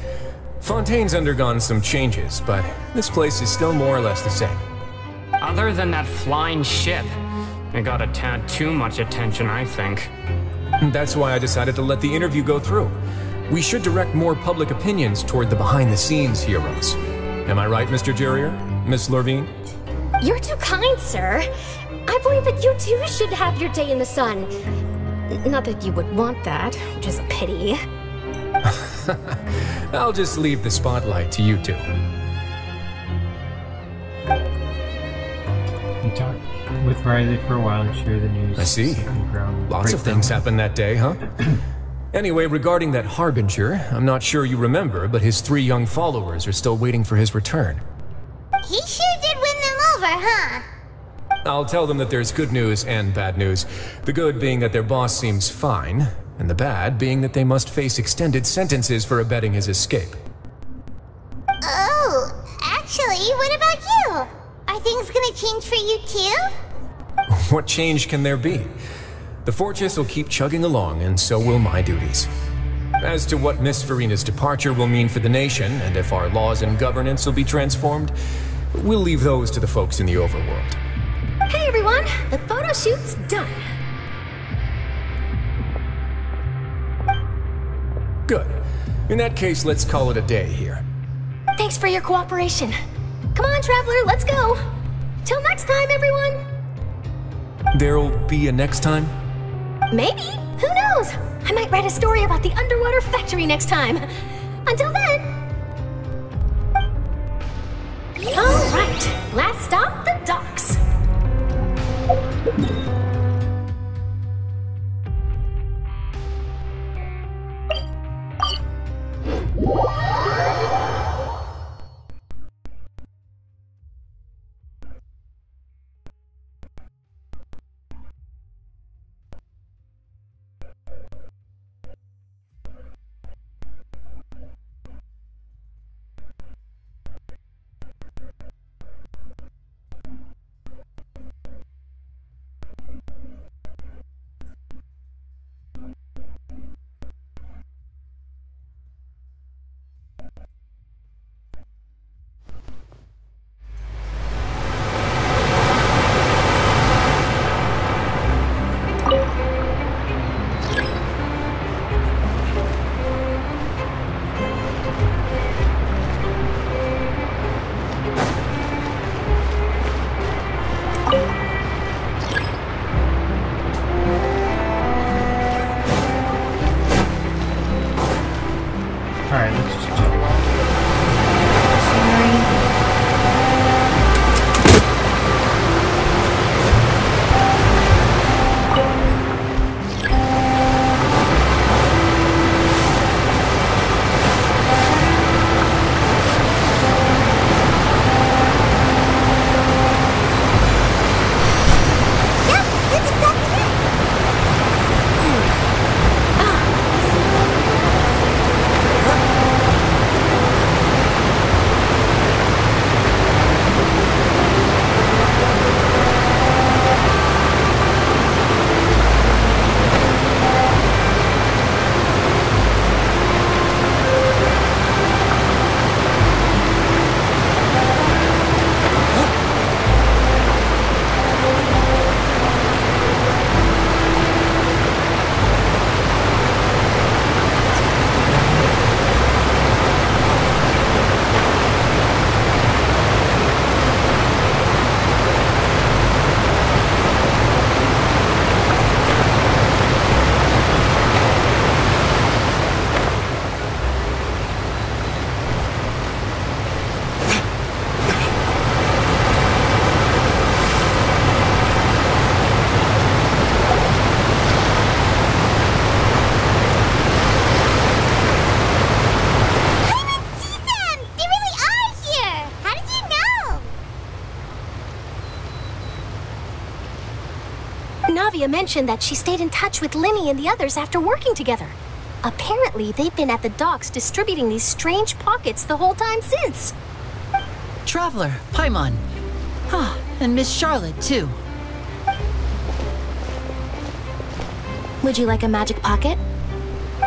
Fontaine's undergone some changes, but this place is still more or less the same. Other than that flying ship, it got a tad too much attention, I think. That's why I decided to let the interview go through. We should direct more public opinions toward the behind-the-scenes heroes. Am I right, Mr. Jurrier? Miss Lurvine? You're too kind, sir. I believe that you too should have your day in the sun. Not that you would want that, which is a pity. I'll just leave the spotlight to you two. You talked with Riley for a while and shared the news. I see. Lots of things happened that day, huh? Anyway, regarding that Harbinger, I'm not sure you remember, but his 3 young followers are still waiting for his return. He sure did win them over, huh? I'll tell them that there's good news and bad news. The good being that their boss seems fine, and the bad being that they must face extended sentences for abetting his escape. Oh, actually, what about you? Are things gonna change for you too? What change can there be? The fortress will keep chugging along, and so will my duties. As to what Miss Furina's departure will mean for the nation, and if our laws and governance will be transformed, we'll leave those to the folks in the overworld. Hey everyone, the photo shoot's done. Good. In that case, let's call it a day here. Thanks for your cooperation. Come on, Traveler, let's go. Till next time, everyone. There'll be a next time? Maybe. Who knows? I might write a story about the underwater factory next time. Until then. All right, last stop, the docks. Navia mentioned that she stayed in touch with Linny and the others after working together. Apparently, they've been at the docks distributing these strange pockets the whole time since. Traveler, Paimon. And Miss Charlotte, too. Would you like a magic pocket?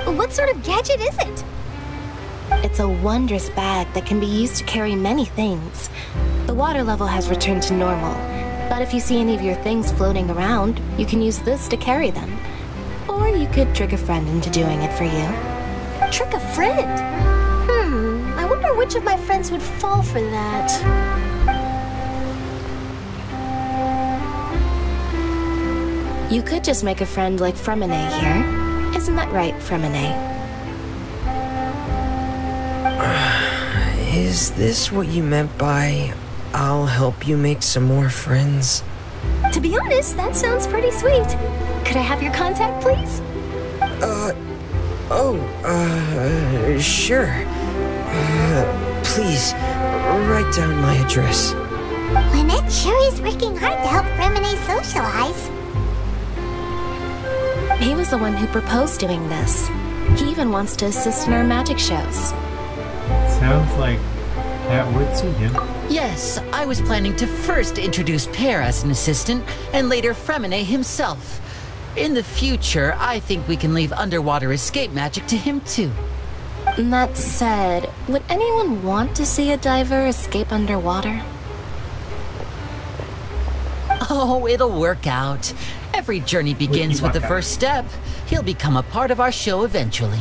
What sort of gadget is it? It's a wondrous bag that can be used to carry many things. The water level has returned to normal, but if you see any of your things floating around, you can use this to carry them. Or you could trick a friend into doing it for you. Trick a friend? I wonder which of my friends would fall for that. You could just make a friend like Fremine here. Isn't that right, Fremine? Is this what you meant by, I'll help you make some more friends? To be honest, that sounds pretty sweet. Could I have your contact, please? Sure. Please, write down my address. Lynette sure is working hard to help Fremine socialize. He was the one who proposed doing this. He even wants to assist in our magic shows. Sounds like that would suit him. Yes, I was planning to first introduce Pear as an assistant, and later Fremine himself. In the future, I think we can leave underwater escape magic to him too. That said, would anyone want to see a diver escape underwater? Oh, it'll work out. Every journey begins with the first step. He'll become a part of our show eventually.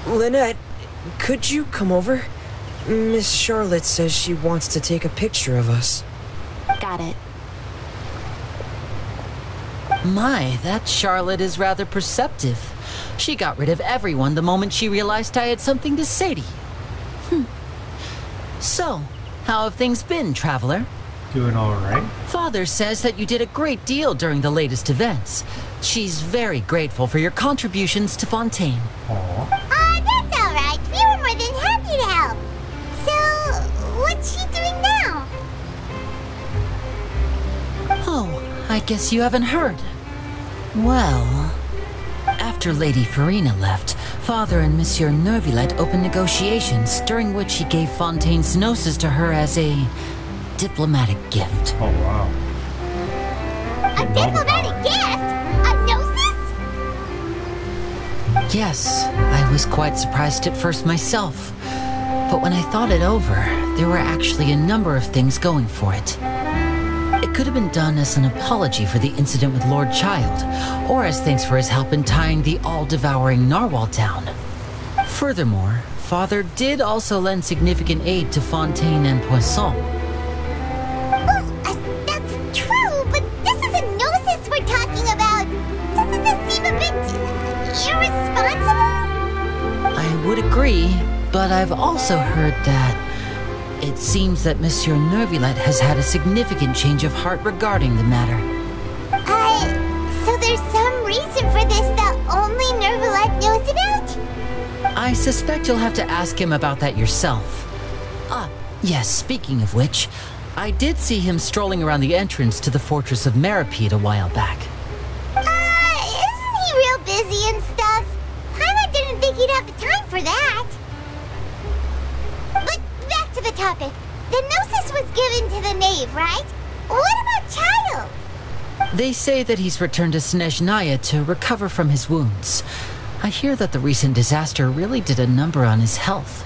Lynette, could you come over? Miss Charlotte says she wants to take a picture of us. Got it. My, that Charlotte is rather perceptive. She got rid of everyone the moment she realized I had something to say to you. So, how have things been, Traveler? Doing alright. Father says that you did a great deal during the latest events. She's very grateful for your contributions to Fontaine. Aww. That's alright. We were more than happy to help. So, what's she doing now? Oh, I guess you haven't heard. Well, after Lady Farina left, Father and Monsieur Neuvillette opened negotiations, during which he gave Fontaine's Gnosis to her as a diplomatic gift. Oh, wow. A diplomatic gift? A Gnosis? Yes, I was quite surprised at first myself. But when I thought it over, there were actually a number of things going for it. It could have been done as an apology for the incident with Lord Child, or as thanks for his help in tying the all-devouring narwhal down. Furthermore, Father did also lend significant aid to Fontaine and Poisson. That's true, but this is a Gnosis we're talking about. Doesn't this seem a bit irresponsible? I would agree, but I've also heard that it seems that Monsieur Neuvillette has had a significant change of heart regarding the matter. So there's some reason for this that only Neuvillette knows about? I suspect you'll have to ask him about that yourself. Yes, speaking of which, I did see him strolling around the entrance to the Fortress of Meripede a while back. Isn't he real busy and stuff? Paimon didn't think he'd have the time for that. But back to the topic. The Gnosis was given to the knave, right? What about Child? They say that he's returned to Snezhnaya to recover from his wounds. I hear that the recent disaster really did a number on his health.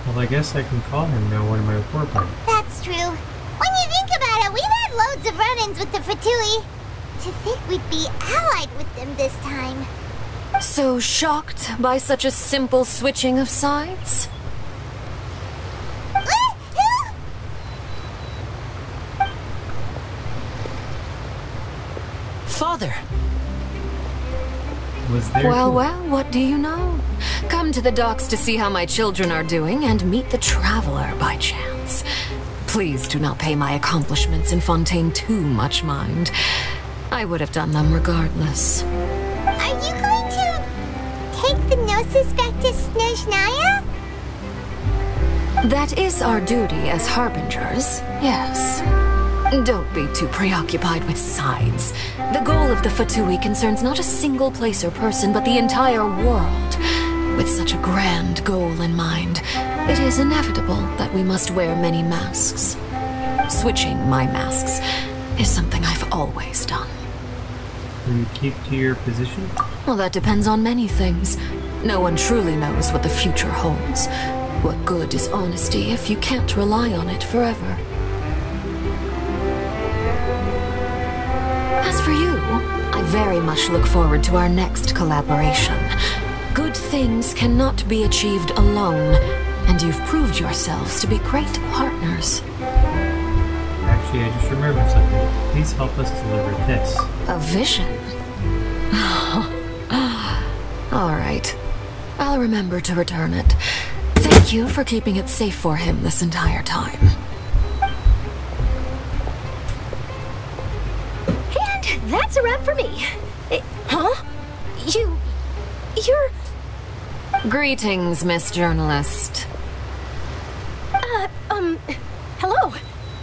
Well, I guess I can call him now one of my war buddies. That's true. When you think about it, we've had loads of run-ins with the Fatui. To think we'd be allied with them this time. So shocked by such a simple switching of sides? Father! Was there Well, what do you know? Come to the docks to see how my children are doing and meet the Traveler by chance. Please do not pay my accomplishments in Fontaine too much mind. I would have done them regardless. Are you going to take the Gnosis back to Snezhnaya? That is our duty as Harbingers, yes. Don't be too preoccupied with sides. The goal of the Fatui concerns not a single place or person, but the entire world. With such a grand goal in mind, it is inevitable that we must wear many masks. Switching my masks is something I've always done. Will you keep to your position? Well, that depends on many things. No one truly knows what the future holds. What good is honesty if you can't rely on it forever? As for you, I very much look forward to our next collaboration. Good things cannot be achieved alone, and you've proved yourselves to be great partners. Actually, I just remembered something. Please help us deliver this. A vision? All right. I'll remember to return it. Thank you for keeping it safe for him this entire time. And that's a wrap for me. Huh? You're... Greetings, Miss Journalist. Hello.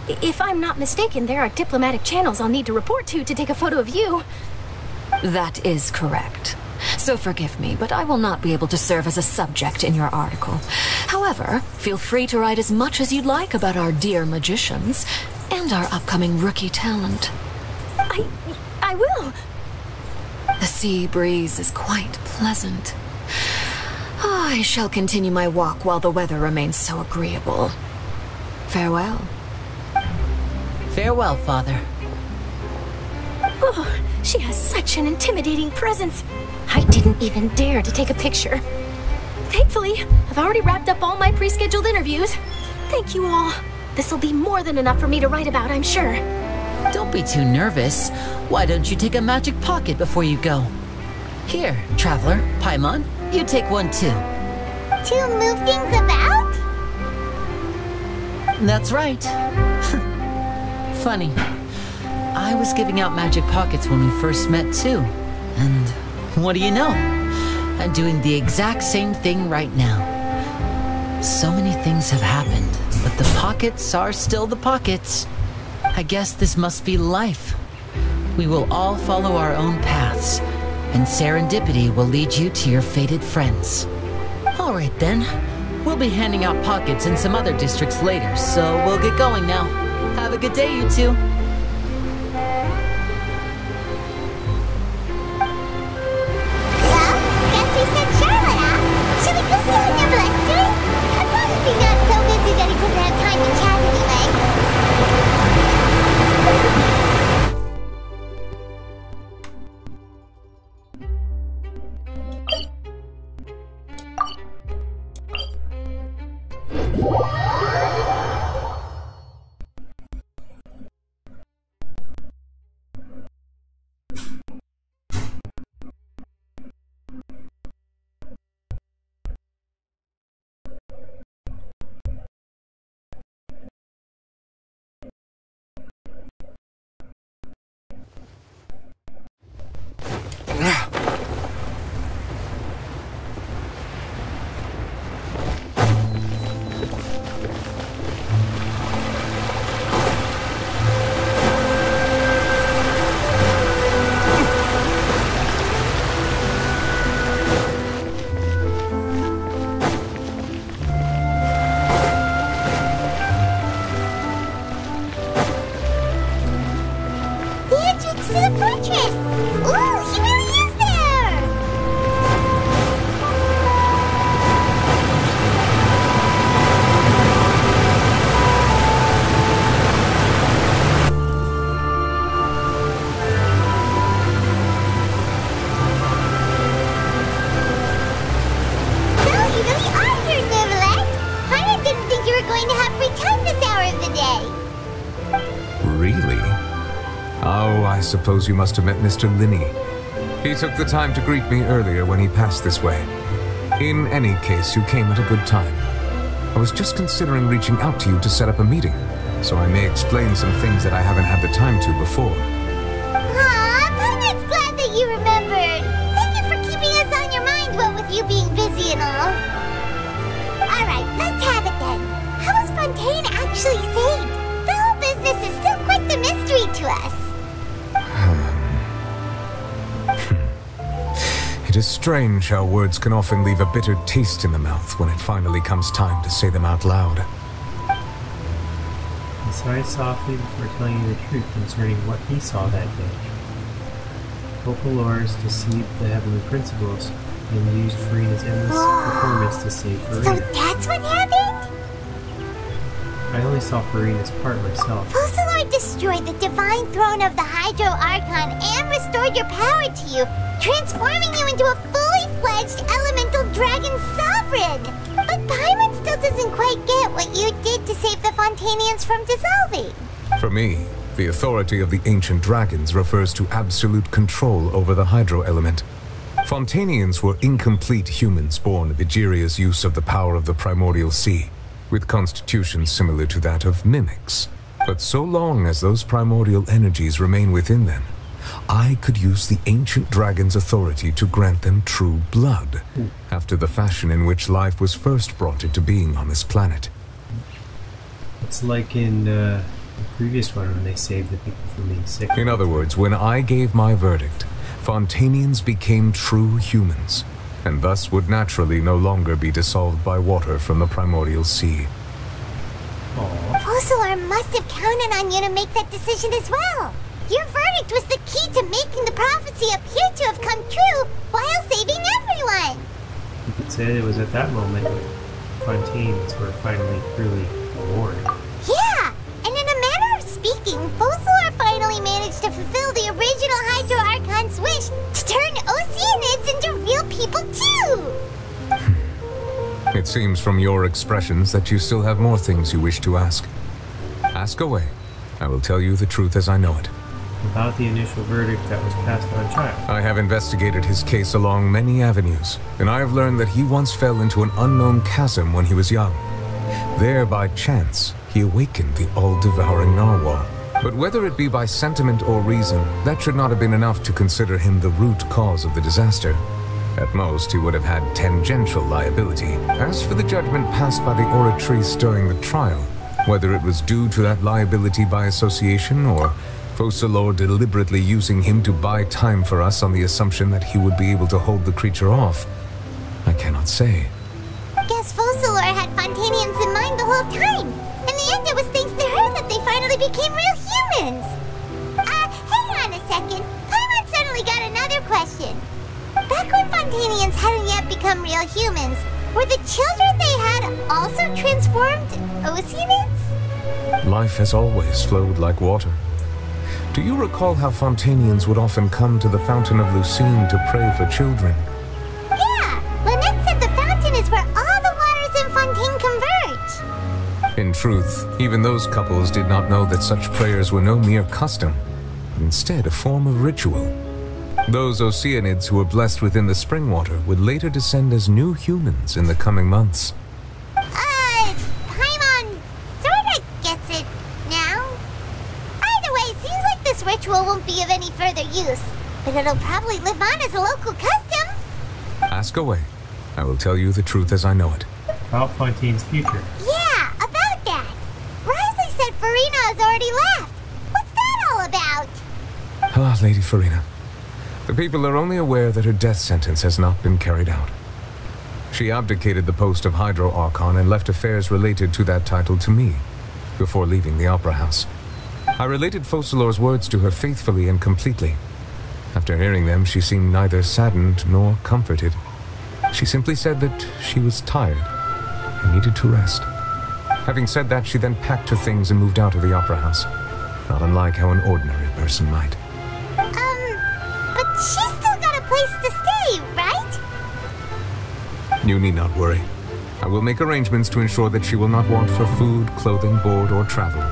If I'm not mistaken, there are diplomatic channels I'll need to report to take a photo of you. That is correct. So forgive me, but I will not be able to serve as a subject in your article. However, feel free to write as much as you'd like about our dear magicians and our upcoming rookie talent. I will. The sea breeze is quite pleasant. I shall continue my walk while the weather remains so agreeable. Farewell. Farewell, Father. Oh, she has such an intimidating presence. I didn't even dare to take a picture. Thankfully, I've already wrapped up all my pre-scheduled interviews. Thank you all. This'll be more than enough for me to write about, I'm sure. Don't be too nervous. Why don't you take a magic pocket before you go? Here, Traveler, Paimon, you take one too. To move things about? That's right. Funny. I was giving out magic pockets when we first met too. And what do you know? I'm doing the exact same thing right now. So many things have happened, but the pockets are still the pockets. I guess this must be life. We will all follow our own paths, and serendipity will lead you to your fated friends. All right then. We'll be handing out pockets in some other districts later, so we'll get going now. Have a good day, you two. Well, guess we sent Charlotte out. Should we go see what Neverlett's doing? As long as he's not so busy that he doesn't have time to chat anyway. I suppose you must have met Mr. Linney. He took the time to greet me earlier when he passed this way. In any case, you came at a good time. I was just considering reaching out to you to set up a meeting, so I may explain some things that I haven't had the time to before. Aw, Paimon's glad that you remembered. Thank you for keeping us on your mind, what with you being busy and all. Alright, let's have it then. How was Fontaine actually saved? The whole business is still quite the is strange how words can often leave a bitter taste in the mouth when it finally comes time to say them out loud. He sighed softly before telling you the truth concerning what he saw that day. Focalors deceived the heavenly principles and used Furina's endless performance to save Furina. So that's what happened? I only saw Furina's part myself. Focalor destroyed the divine throne of the Hydro Archon and restored your power to you, transforming you into a fully fledged elemental dragon sovereign. But Paimon still doesn't quite get what you did to save the Fontanians from dissolving. For me, the authority of the ancient dragons refers to absolute control over the hydro element. Fontanians were incomplete humans born of Egeria's use of the power of the primordial sea, with constitutions similar to that of mimics. But so long as those primordial energies remain within them, I could use the ancient dragon's authority to grant them true blood, after the fashion in which life was first brought into being on this planet. It's like in the previous one when they saved the people from being sick. In other words, when I gave my verdict, Fontanians became true humans, and thus would naturally no longer be dissolved by water from the primordial sea. Focalor must have counted on you to make that decision as well. Your verdict was the key to making the prophecy appear to have come true while saving everyone. You could say it was at that moment when Fontanians were finally truly born. Yeah, and in a manner of speaking, Focalor finally managed to fulfill the original Hydro Archon's wish to turn Oceanids into real people too! It seems from your expressions that you still have more things you wish to ask. Ask away. I will tell you the truth as I know it. About the initial verdict that was passed on Child. I have investigated his case along many avenues, and I have learned that he once fell into an unknown chasm when he was young. There, by chance, he awakened the all-devouring narwhal. But whether it be by sentiment or reason, that should not have been enough to consider him the root cause of the disaster. At most, he would have had tangential liability. As for the judgment passed by the Oratrice during the trial, whether it was due to that liability by association or Focalor deliberately using him to buy time for us on the assumption that he would be able to hold the creature off, I cannot say. Guess Focalor had Fontanians in mind the whole time. In the end, it was thanks to her that they finally became real humans. Hang on a second. Paimon suddenly got another question. Back when Fontanians hadn't yet become real humans, were the children they had also transformed Oceanids? Life has always flowed like water. Do you recall how Fontanians would often come to the Fountain of Lucine to pray for children? Yeah, Lynette said the fountain is where all the waters in Fontaine converge. In truth, even those couples did not know that such prayers were no mere custom, but instead a form of ritual. Those Oceanids who were blessed within the spring water would later descend as new humans in the coming months. Paimon sorta gets it now. Either way, seems like this ritual won't be of any further use, but it'll probably live on as a local custom. Ask away. I will tell you the truth as I know it. About Fontaine's future. Yeah, about that. Wriothesley said Furina has already left. What's that all about? Ah, Lady Furina. The people are only aware that her death sentence has not been carried out. She abdicated the post of Hydro Archon and left affairs related to that title to me, before leaving the Opera House. I related Focalor's words to her faithfully and completely. After hearing them, she seemed neither saddened nor comforted. She simply said that she was tired and needed to rest. Having said that, she then packed her things and moved out of the Opera House, not unlike how an ordinary person might. But she's still got a place to stay, right? You need not worry. I will make arrangements to ensure that she will not want for food, clothing, board, or travel.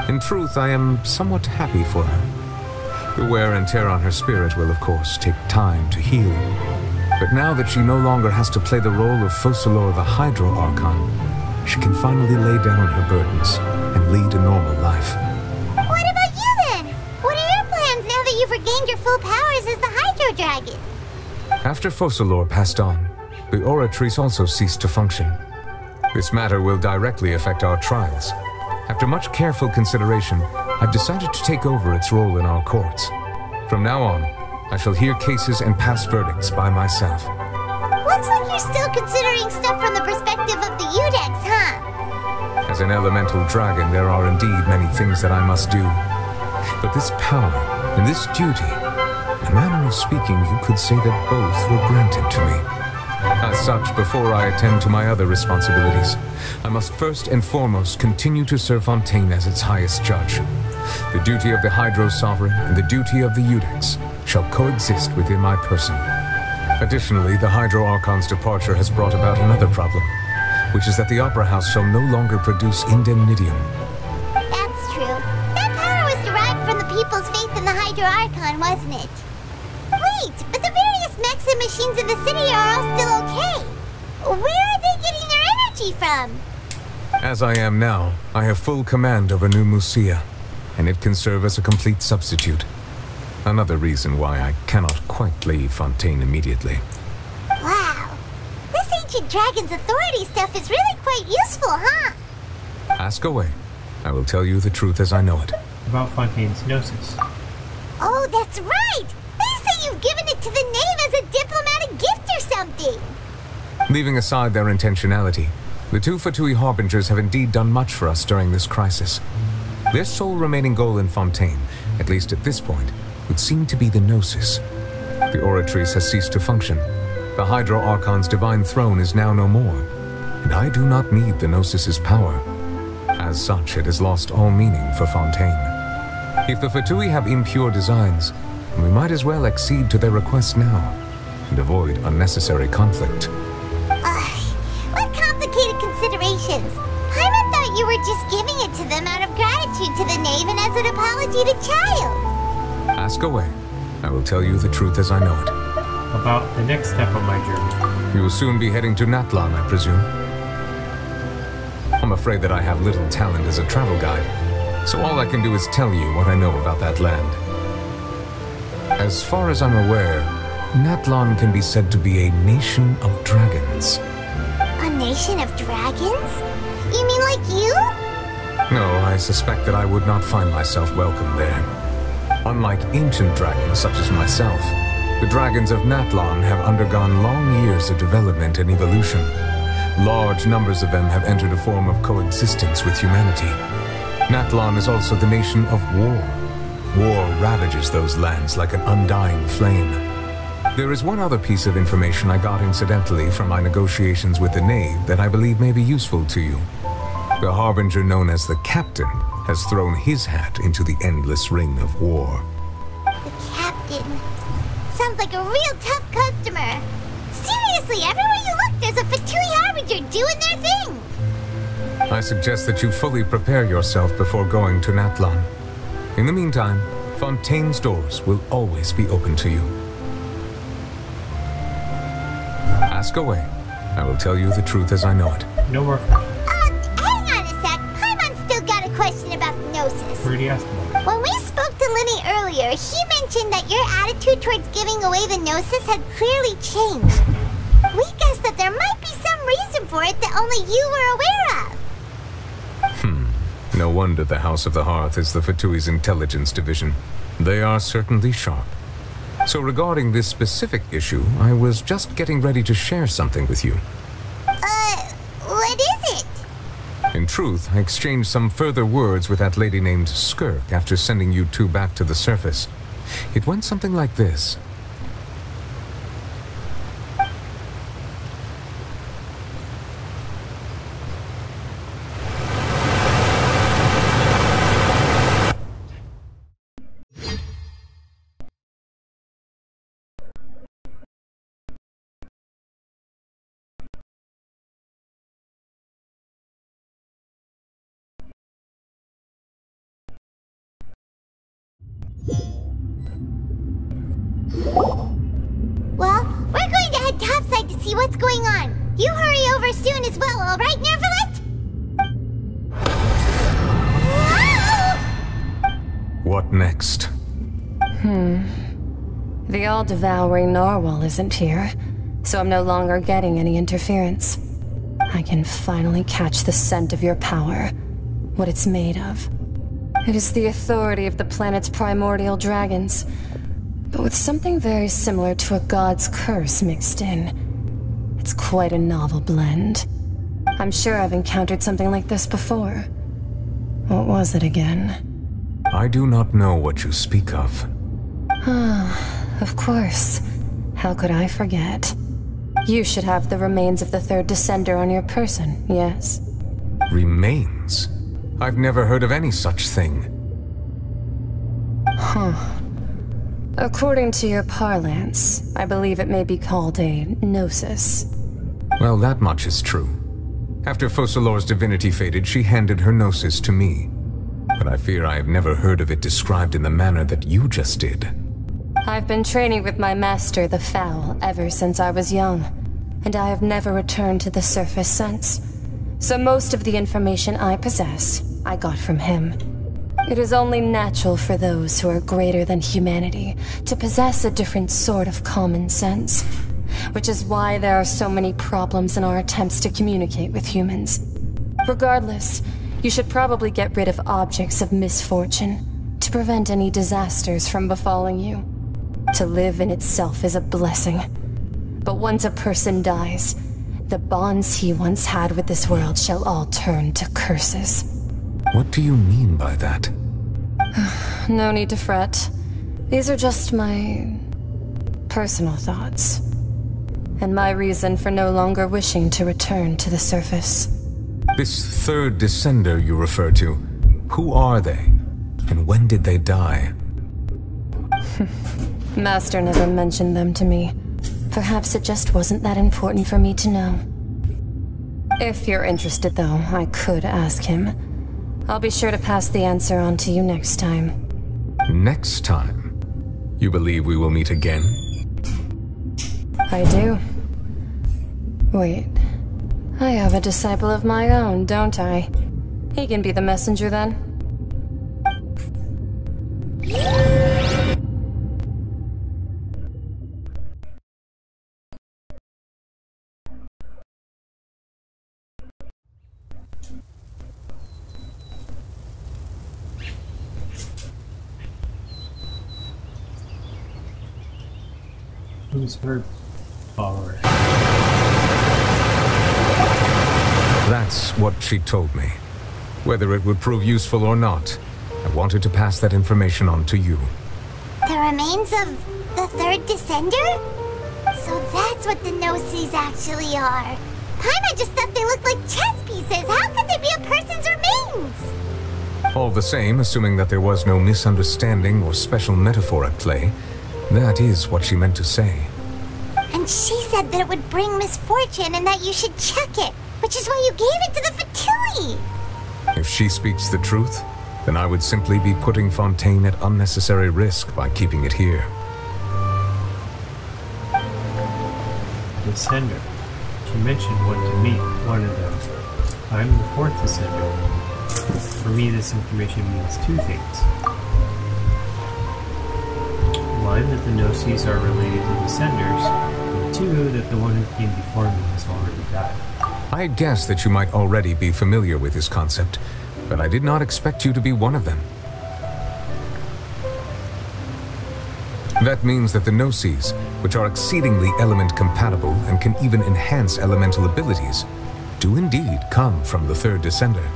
In truth, I am somewhat happy for her. The wear and tear on her spirit will, of course, take time to heal. But now that she no longer has to play the role of Focalor the Hydro Archon, she can finally lay down her burdens and lead a normal life. What about you then? What are your plans now that you've regained your full powers as the Hydro Dragon? After Focalor passed on, the Oratrice also ceased to function. This matter will directly affect our trials. After much careful consideration, I've decided to take over its role in our courts. From now on, I shall hear cases and pass verdicts by myself. Looks like you're still considering stuff from the perspective of the Udex, huh? As an elemental dragon, there are indeed many things that I must do. But this power and this duty, in a manner of speaking, you could say that both were granted to me. As such, before I attend to my other responsibilities, I must first and foremost continue to serve Fontaine as its highest judge. The duty of the Hydro Sovereign and the duty of the Udex shall coexist within my person. Additionally, the Hydro Archon's departure has brought about another problem, which is that the Opera House shall no longer produce indemnitium. That's true. That power was derived from the people's faith in the Hydro Archon, wasn't it? Wait, but the various mechs and machines in the city are all still okay. Where are they getting their energy from? As I am now, I have full command over New Musia, and it can serve as a complete substitute. Another reason why I cannot quite leave Fontaine immediately. Wow. This ancient dragon's authority stuff is really quite useful, huh? Ask away. I will tell you the truth as I know it. About Fontaine's Gnosis. Oh, that's right! They say you've given it to the knave as a diplomatic gift or something! Leaving aside their intentionality, the two Fatui Harbingers have indeed done much for us during this crisis. Their sole remaining goal in Fontaine, at least at this point, would seem to be the Gnosis. The Oratrice has ceased to function. The Hydro Archon's divine throne is now no more, and I do not need the Gnosis's power. As such, it has lost all meaning for Fontaine. If the Fatui have impure designs, then we might as well accede to their request now, and avoid unnecessary conflict. What complicated considerations! Paimon thought you were just giving it to them out of gratitude to the knave and as an apology to Childe. Ask away. I will tell you the truth as I know it. About the next step of my journey. You will soon be heading to Natlan, I presume. I'm afraid that I have little talent as a travel guide, so all I can do is tell you what I know about that land. As far as I'm aware, Natlan can be said to be a nation of dragons. A nation of dragons? You mean like you? No, I suspect that I would not find myself welcome there. Unlike ancient dragons such as myself, the dragons of Natlan have undergone long years of development and evolution. Large numbers of them have entered a form of coexistence with humanity. Natlan is also the nation of war. War ravages those lands like an undying flame. There is one other piece of information I got incidentally from my negotiations with the knave that I believe may be useful to you. The Harbinger known as the Captain has thrown his hat into the endless ring of war. The Captain. Sounds like a real tough customer. Seriously, everywhere you look, there's a Fatui Harbinger doing their thing. I suggest that you fully prepare yourself before going to Natlan. In the meantime, Fontaine's doors will always be open to you. Ask away. I will tell you the truth as I know it. No more questions. Hang on a sec. Paimon's still got a question about the Gnosis. Already asked about it. When we spoke to Linny earlier, he mentioned that your attitude towards giving away the Gnosis had clearly changed. We guessed that there might be some reason for it that only you were aware of. No wonder the House of the Hearth is the Fatui's intelligence division. They are certainly sharp. So regarding this specific issue, I was just getting ready to share something with you. What is it? In truth, I exchanged some further words with that lady named Skirk after sending you two back to the surface. It went something like this. Well, we're going to head topside to see what's going on. You hurry over soon as well, all right, Nervalet? What next? The all-devouring narwhal isn't here, so I'm no longer getting any interference. I can finally catch the scent of your power, what it's made of. It is the authority of the planet's primordial dragons. but with something very similar to a god's curse mixed in. It's quite a novel blend. I'm sure I've encountered something like this before. What was it again? I do not know what you speak of. Of course. How could I forget? You should have the remains of the third Descender on your person, yes? Remains? I've never heard of any such thing. According to your parlance, I believe it may be called a gnosis. Well, that much is true. After Focalors' divinity faded, she handed her gnosis to me. But I fear I have never heard of it described in the manner that you just did. I've been training with my master, the Foul, ever since I was young, and I have never returned to the surface since. So most of the information I possess, I got from him. It is only natural for those who are greater than humanity to possess a different sort of common sense, which is why there are so many problems in our attempts to communicate with humans. Regardless, you should probably get rid of objects of misfortune to prevent any disasters from befalling you. To live in itself is a blessing. But once a person dies, the bonds he once had with this world shall all turn to curses. What do you mean by that? No need to fret. These are just my personal thoughts. And my reason for no longer wishing to return to the surface. This third Descender you refer to, who are they? And when did they die? Master never mentioned them to me. Perhaps it just wasn't that important for me to know. If you're interested, though, I could ask him. I'll be sure to pass the answer on to you next time. Next time? You believe we will meet again? I do. Wait. I have a disciple of my own, don't I? He can be the messenger then. Who's her follower? That's what she told me. Whether it would prove useful or not, I wanted to pass that information on to you. The remains of the third Descender? So that's what the Gnosis actually are. Paimon just thought they looked like chess pieces. How could they be a person's remains? All the same, assuming that there was no misunderstanding or special metaphor at play, that is what she meant to say. And she said that it would bring misfortune and that you should check it, which is why you gave it to the Fatui. If she speaks the truth, then I would simply be putting Fontaine at unnecessary risk by keeping it here. Descender. She mentioned one to me, one of them. I'm the fourth Descender. For me, this information means two things. One, that the Gnosis are related to Descenders, and two, that the one who came before me has already died. I had guessed that you might already be familiar with this concept, but I did not expect you to be one of them. That means that the Gnosis, which are exceedingly element-compatible and can even enhance elemental abilities, do indeed come from the third Descender.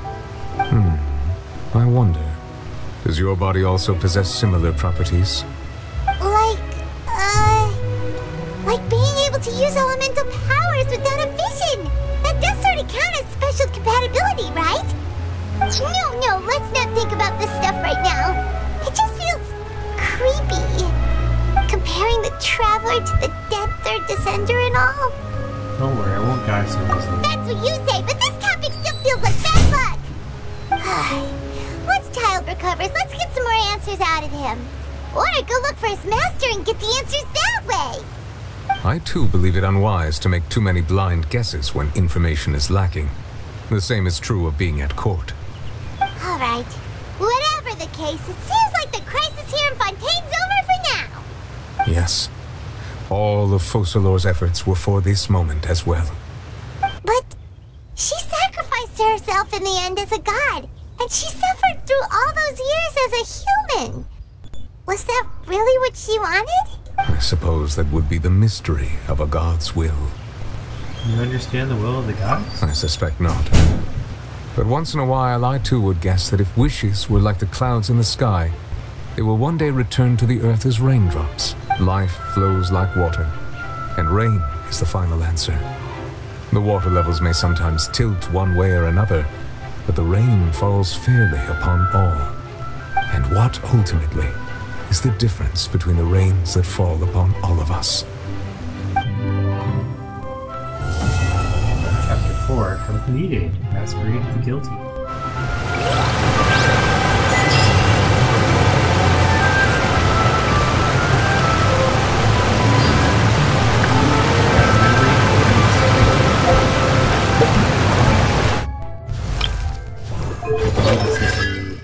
I wonder, does your body also possess similar properties? Like being able to use elemental powers without a vision. That does sort of count as special compatibility, right? No, let's not think about this stuff right now. It just feels creepy. Comparing the Traveler to the dead third Descender and all. Don't worry, I won't die so easily. That's what you say, but this topic still feels like bad luck. Once Child recovers, let's get some more answers out of him. Or go look for his master and get the answers that way. I too believe it unwise to make too many blind guesses when information is lacking. The same is true of being at court. Alright. Whatever the case, it seems like the crisis here in Fontaine's over for now. Yes. All of Focalors' efforts were for this moment as well. But she sacrificed herself in the end as a god, and she suffered through all those years as a human. Was that really what she wanted? I suppose that would be the mystery of a god's will. You understand the will of the gods? I suspect not. But once in a while, I too would guess that if wishes were like the clouds in the sky, they will one day return to the earth as raindrops. Life flows like water, and rain is the final answer. The water levels may sometimes tilt one way or another, but the rain falls fairly upon all. And what ultimately is the difference between the rains that fall upon all of us? Chapter 4, completed. Masquerade of the Guilty.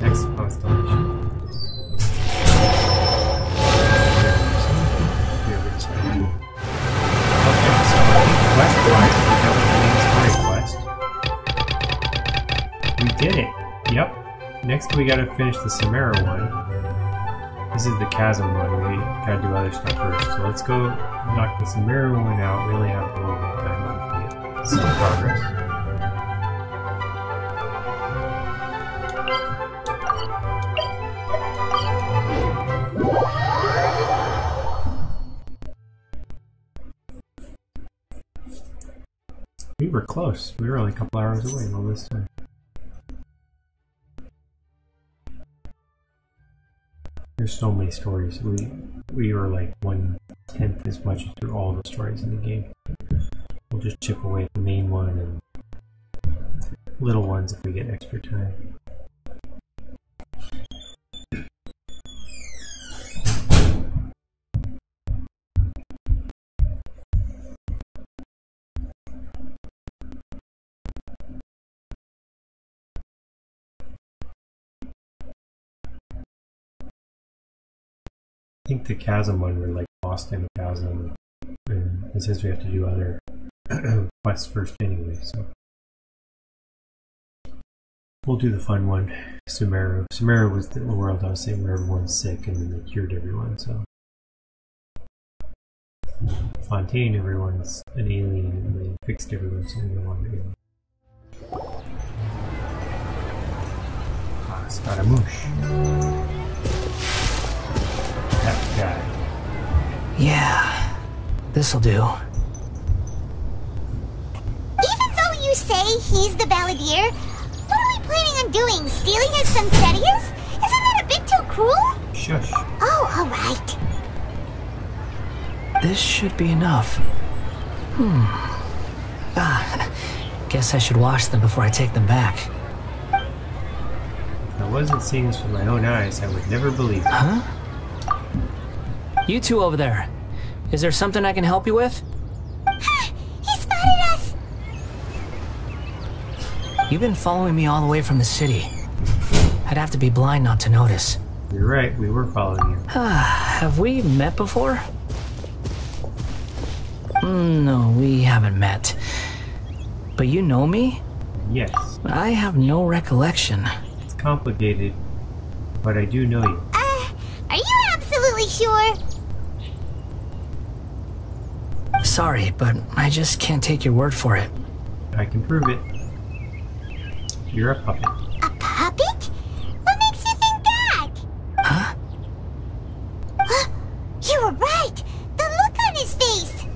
Next constellation. We did it! Yep. Next we gotta finish the Samara one. This is the Chasm one. We gotta do other stuff first. So let's go knock the Samara one out. Really have a little bit of time to get some progress. We were close. We were only a couple hours away all this time. There's so many stories. We were like 1/10 as much through all the stories in the game. We'll just chip away at the main one and little ones if we get extra time. I think the Chasm one we're like lost in a chasm, and it says we have to do other quests first anyway, so we'll do the fun one. Sumeru. Sumeru was the world I was saying where everyone's sick and then they cured everyone, so Fontaine, everyone's an alien and they fixed everyone so they don't want to be alien. Scaramouche. That guy. Yeah, this'll do. Even though you say he's the balladeer, what are we planning on doing? Stealing his Sunsetias? Isn't that a bit too cruel? Shush. Oh, alright. This should be enough. Guess I should wash them before I take them back. If I wasn't seeing this with my own eyes, I would never believe it. Huh? You two over there. Is there something I can help you with? He spotted us! You've been following me all the way from the city. I'd have to be blind not to notice. You're right, we were following you. Have we met before? No, we haven't met. But you know me? Yes. I have no recollection. It's complicated, but I do know you. Are you absolutely sure? Sorry, but I just can't take your word for it. I can prove it. You're a puppet. A puppet? What makes you think that? Huh? You were right! The look on his face!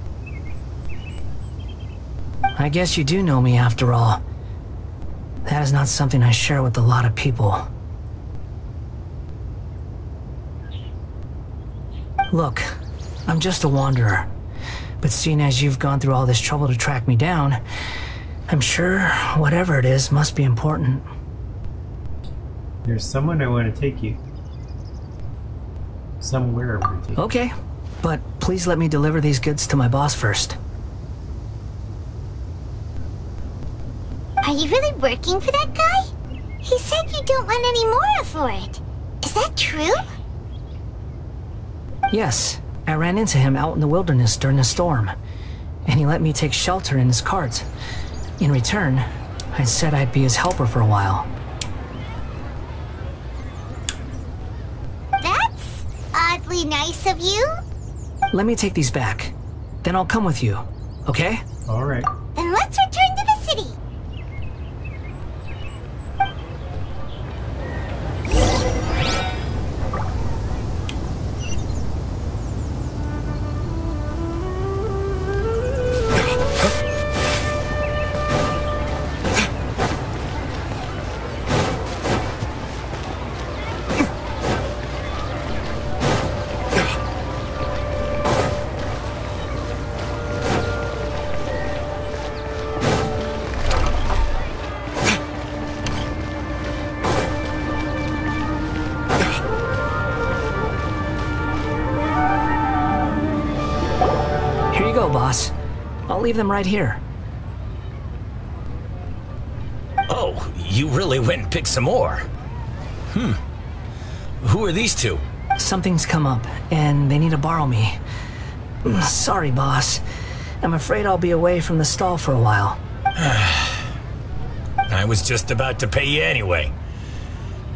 I guess you do know me after all. That is not something I share with a lot of people. Look, I'm just a wanderer. But seeing as you've gone through all this trouble to track me down, I'm sure whatever it is must be important. There's someone I want to take you. Somewhere I want to take you. Okay, but please let me deliver these goods to my boss first. Are you really working for that guy? He said you don't want any more for it. Is that true? Yes, I ran into him out in the wilderness during a storm, and he let me take shelter in his cart. In return, I said I'd be his helper for a while. That's awfully nice of you. Let me take these back. Then I'll come with you, okay? Alright. Then let's return to the city. Boss. I'll leave them right here. Oh, you really went and picked some more. Who are these two? Something's come up, and they need to borrow me. Sorry, boss. I'm afraid I'll be away from the stall for a while. I was just about to pay you anyway.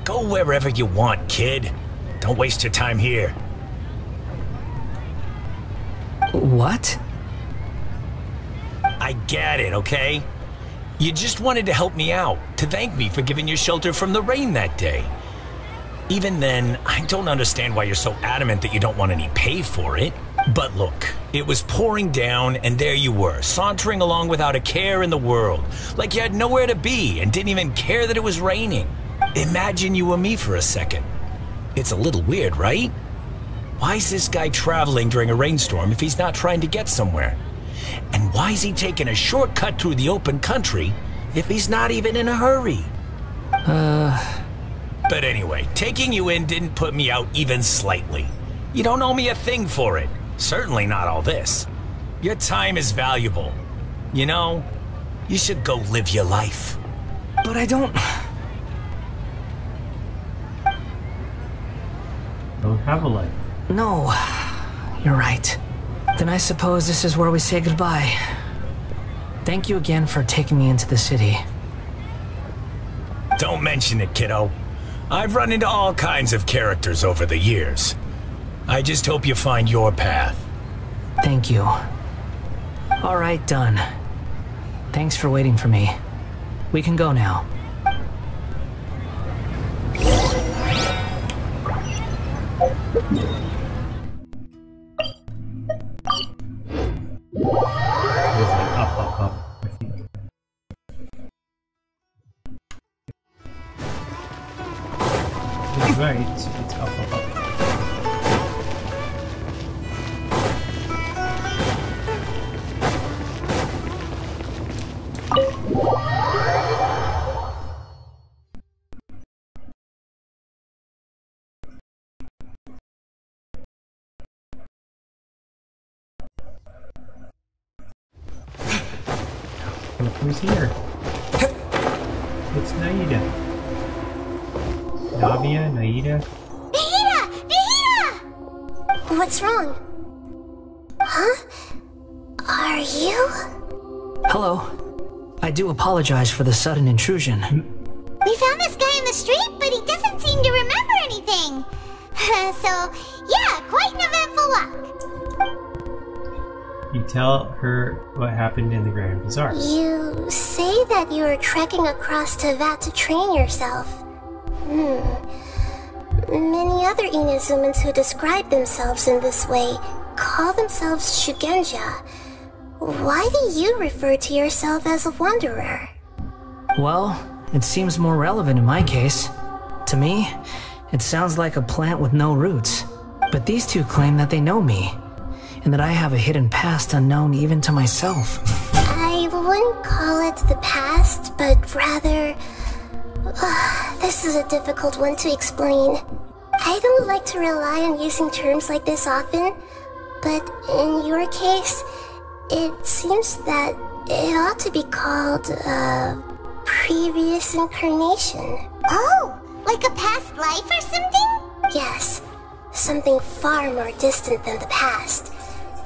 Go wherever you want, kid. Don't waste your time here. What? I get it, okay? You just wanted to help me out, to thank me for giving you shelter from the rain that day. Even then, I don't understand why you're so adamant that you don't want any pay for it. But look, it was pouring down and there you were, sauntering along without a care in the world, like you had nowhere to be and didn't even care that it was raining. Imagine you were me for a second. It's a little weird, right? Why is this guy traveling during a rainstorm if he's not trying to get somewhere? And why is he taking a shortcut through the open country if he's not even in a hurry? But anyway, taking you in didn't put me out even slightly. You don't owe me a thing for it. Certainly not all this. Your time is valuable. You know, you should go live your life. But I don't have a life. No, you're right. Then I suppose this is where we say goodbye. Thank you again for taking me into the city. Don't mention it, kiddo. I've run into all kinds of characters over the years. I just hope you find your path. Thank you. All right, done. Thanks for waiting for me. We can go now. Up, I think. It's right, it's up. Look who's here. It's Naida. Navia, Naida. Nahida! What's wrong? Huh? Are you? Hello. I do apologize for the sudden intrusion. We found this guy in the street, but he doesn't seem to remember anything. So, yeah, quite an eventful walk. You tell her what happened in the Grand Bazaar. You say that you are trekking across Teyvat to train yourself. Many other Inazumans who describe themselves in this way call themselves Shugenja. Why do you refer to yourself as a wanderer? Well, it seems more relevant in my case. To me, it sounds like a plant with no roots. But these two claim that they know me, and that I have a hidden past unknown even to myself. I wouldn't call it the past, but rather... this is a difficult one to explain. I don't like to rely on using terms like this often, but in your case, it seems that it ought to be called a previous incarnation. Oh, like a past life or something? Yes, something far more distant than the past.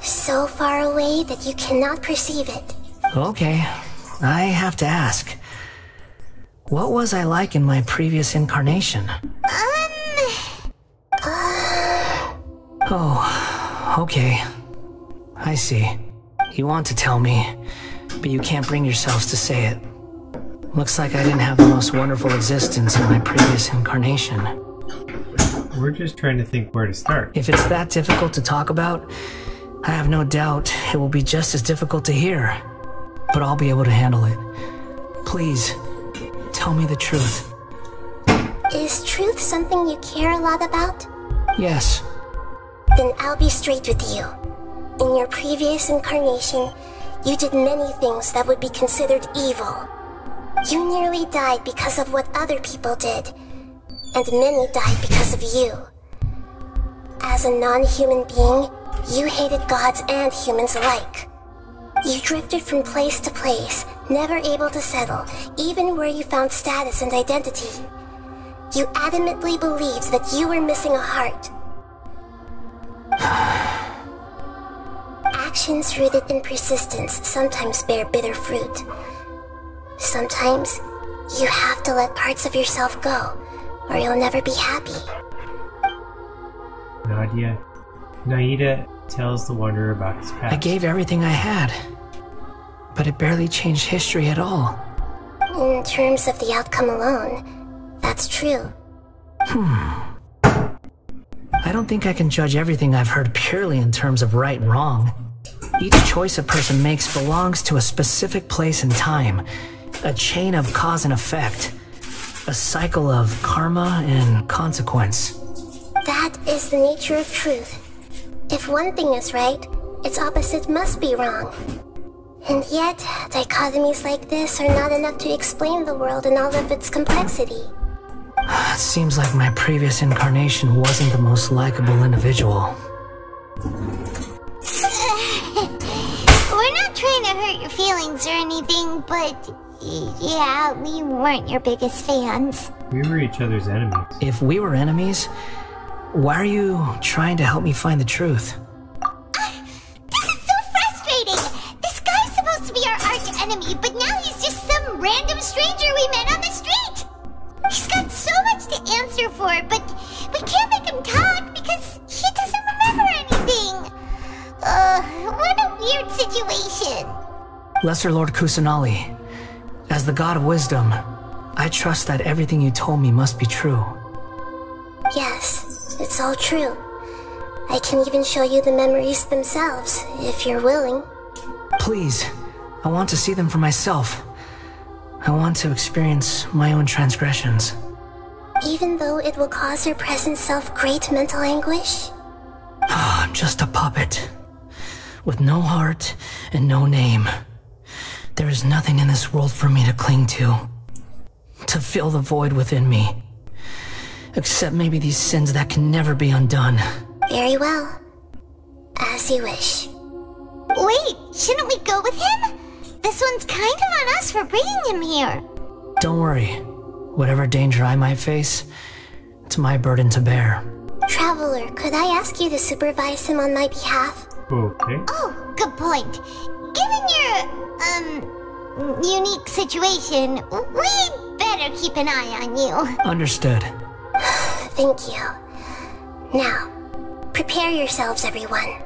So far away that you cannot perceive it. Okay, I have to ask. What was I like in Oh, okay. I see. You want to tell me, but you can't bring yourselves to say it. Looks like I didn't have the most wonderful existence in my previous incarnation. We're just trying to think where to start. If it's that difficult to talk about, I have no doubt it will be just as difficult to hear. But I'll be able to handle it. Please, tell me the truth. Is truth something you care a lot about? Yes. Then I'll be straight with you. In your previous incarnation, you did many things that would be considered evil. You nearly died because of what other people did, and many died because of you. As a non-human being, you hated gods and humans alike. You drifted from place to place, never able to settle, even where you found status and identity. You adamantly believed that you were missing a heart. Actions rooted in persistence sometimes bear bitter fruit. Sometimes, you have to let parts of yourself go, or you'll never be happy. Naida tells the Wanderer about his past. I gave everything I had, but it barely changed history at all. In terms of the outcome alone, that's true. I don't think I can judge everything I've heard purely in terms of right and wrong. Each choice a person makes belongs to a specific place and time, a chain of cause and effect, a cycle of karma and consequence. That is the nature of truth. If one thing is right, its opposite must be wrong. And yet, dichotomies like this are not enough to explain the world in all of its complexity. It seems like my previous incarnation wasn't the most likable individual. We're not trying to hurt your feelings or anything, but yeah, we weren't your biggest fans. We were each other's enemies. If we were enemies, why are you trying to help me find the truth? This is so frustrating! This guy's supposed to be our arch enemy, but now he's just some random stranger we met on the street! He's got so much to answer for, but we can't make him talk because he doesn't remember anything. What a weird situation. Lesser Lord Kusanali, as the God of Wisdom, I trust that everything you told me must be true. Yes, it's all true. I can even show you the memories themselves, if you're willing. Please, I want to see them for myself. I want to experience my own transgressions. Even though it will cause your present self great mental anguish? I'm just a puppet, with no heart and no name. There is nothing in this world for me to cling to fill the void within me. Except maybe these sins that can never be undone. Very well. As you wish. Wait, shouldn't we go with him? This one's kind of on us for bringing him here. Don't worry. Whatever danger I might face, it's my burden to bear. Traveler, could I ask you to supervise him on my behalf? Okay. Oh, good point. Given your, unique situation, we'd better keep an eye on you. Understood. Thank you. Now, prepare yourselves, everyone.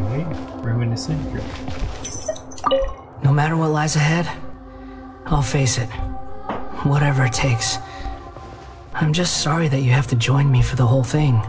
Okay, reminiscent drift. No matter what lies ahead, I'll face it. Whatever it takes. I'm just sorry that you have to join me for the whole thing.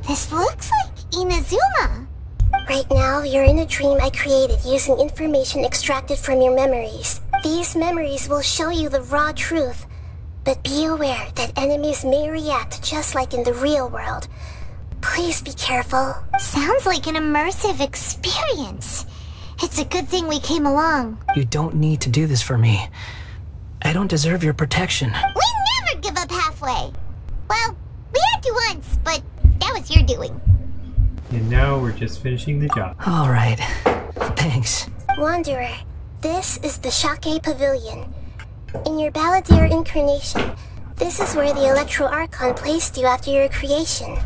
This looks like Inazuma. Right now, you're in a dream I created using information extracted from your memories. These memories will show you the raw truth, but be aware that enemies may react just like in the real world. Please be careful. Sounds like an immersive experience. It's a good thing we came along. You don't need to do this for me. I don't deserve your protection. We never give up halfway. Well, we had to once, but that was your doing. And now we're just finishing the job. Alright. Thanks. Wanderer, this is the Shake Pavilion. In your Balladeer incarnation, this is where the Electro Archon placed you after your creation.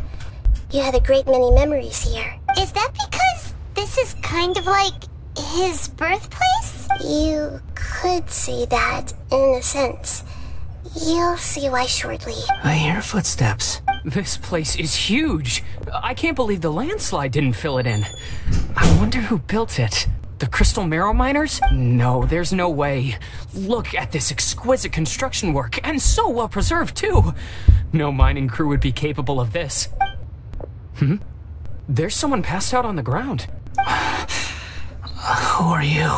You had a great many memories here. Is that because this is kind of like his birthplace? You could say that, in a sense. You'll see why shortly. I hear footsteps. This place is huge. I can't believe the landslide didn't fill it in. I wonder who built it. The Crystal Marrow Miners? No, there's no way. Look at this exquisite construction work, and so well preserved too. No mining crew would be capable of this. There's someone passed out on the ground. Who are you?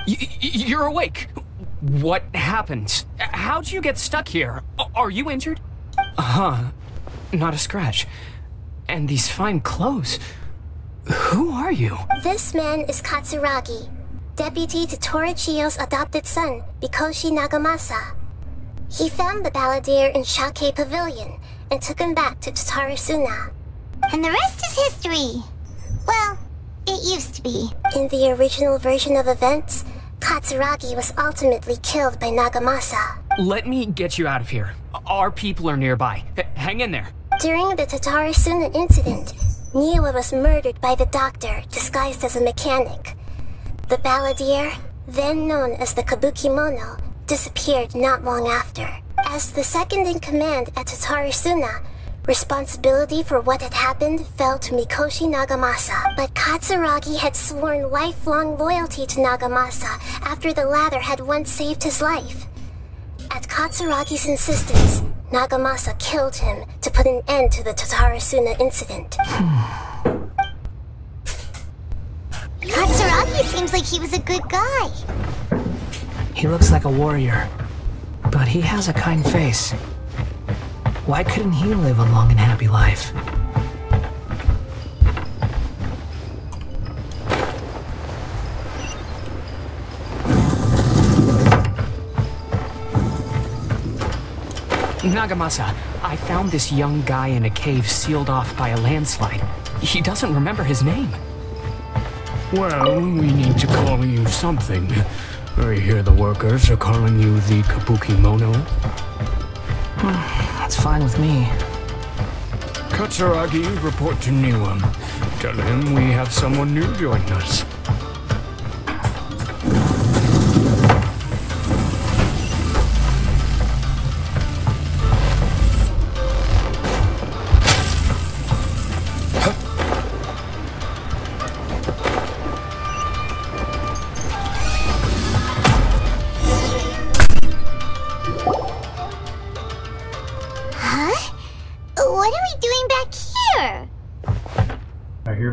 You're awake. What happened? How'd you get stuck here? Are you injured? Not a scratch. And these fine clothes. Who are you? This man is Katsuragi, deputy to Torichio's adopted son, Mikoshi Nagamasa. He found the Balladeer in Shake Pavilion and took him back to Tatarasuna. And the rest is history. Well, it used to be. In the original version of events, Katsuragi was ultimately killed by Nagamasa. Let me get you out of here. Our people are nearby. Hang in there. During the Tatarasuna incident, Niwa was murdered by the doctor disguised as a mechanic. The Balladeer, then known as the Kabukimono, disappeared not long after. As the second in command at Tatarasuna, responsibility for what had happened fell to Mikoshi Nagamasa, but Katsuragi had sworn lifelong loyalty to Nagamasa after the latter had once saved his life. At Katsuragi's insistence, Nagamasa killed him to put an end to the Tatarasuna incident. Katsuragi seems like he was a good guy. He looks like a warrior, but he has a kind face. Why couldn't he live a long and happy life? Nagamasa, I found this young guy in a cave sealed off by a landslide. He doesn't remember his name. Well, we need to call you something. I hear the workers are calling you the Kabukimono. That's fine with me. Katsuragi, report to Niwa. Tell him we have someone new joining us.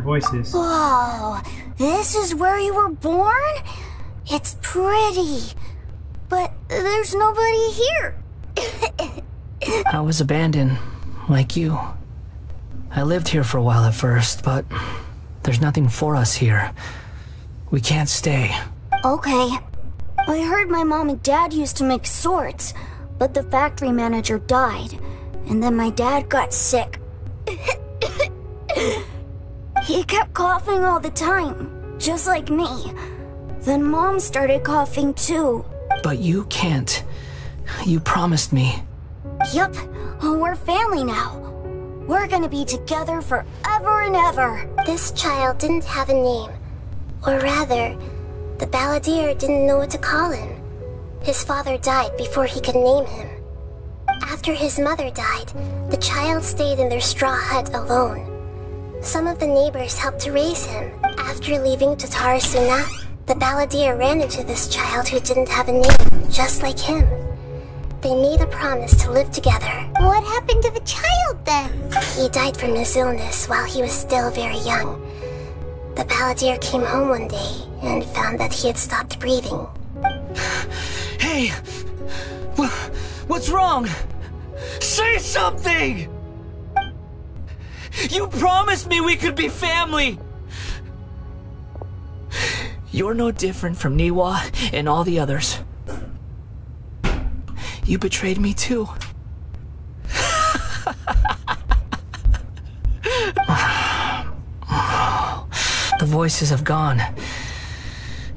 Voices. Whoa, this is where you were born? It's pretty, but there's nobody here. I was abandoned, like you. I lived here for a while at first, but there's nothing for us here. We can't stay. Okay. I heard my mom and dad used to make swords, but the factory manager died, and then my dad got sick. He kept coughing all the time, just like me. Then Mom started coughing too. But you can't. You promised me. Yup, we're family now. We're gonna be together forever and ever. This child didn't have a name. Or rather, the Balladeer didn't know what to call him. His father died before he could name him. After his mother died, the child stayed in their straw hut alone. Some of the neighbors helped to raise him. After leaving Tatarasuna, the Balladeer ran into this child who didn't have a name, just like him. They made a promise to live together. What happened to the child then? He died from his illness while he was still very young. The Balladeer came home one day and found that he had stopped breathing. Hey! What's wrong? Say something! You promised me we could be family! You're no different from Niwa and all the others. You betrayed me too. voices have gone.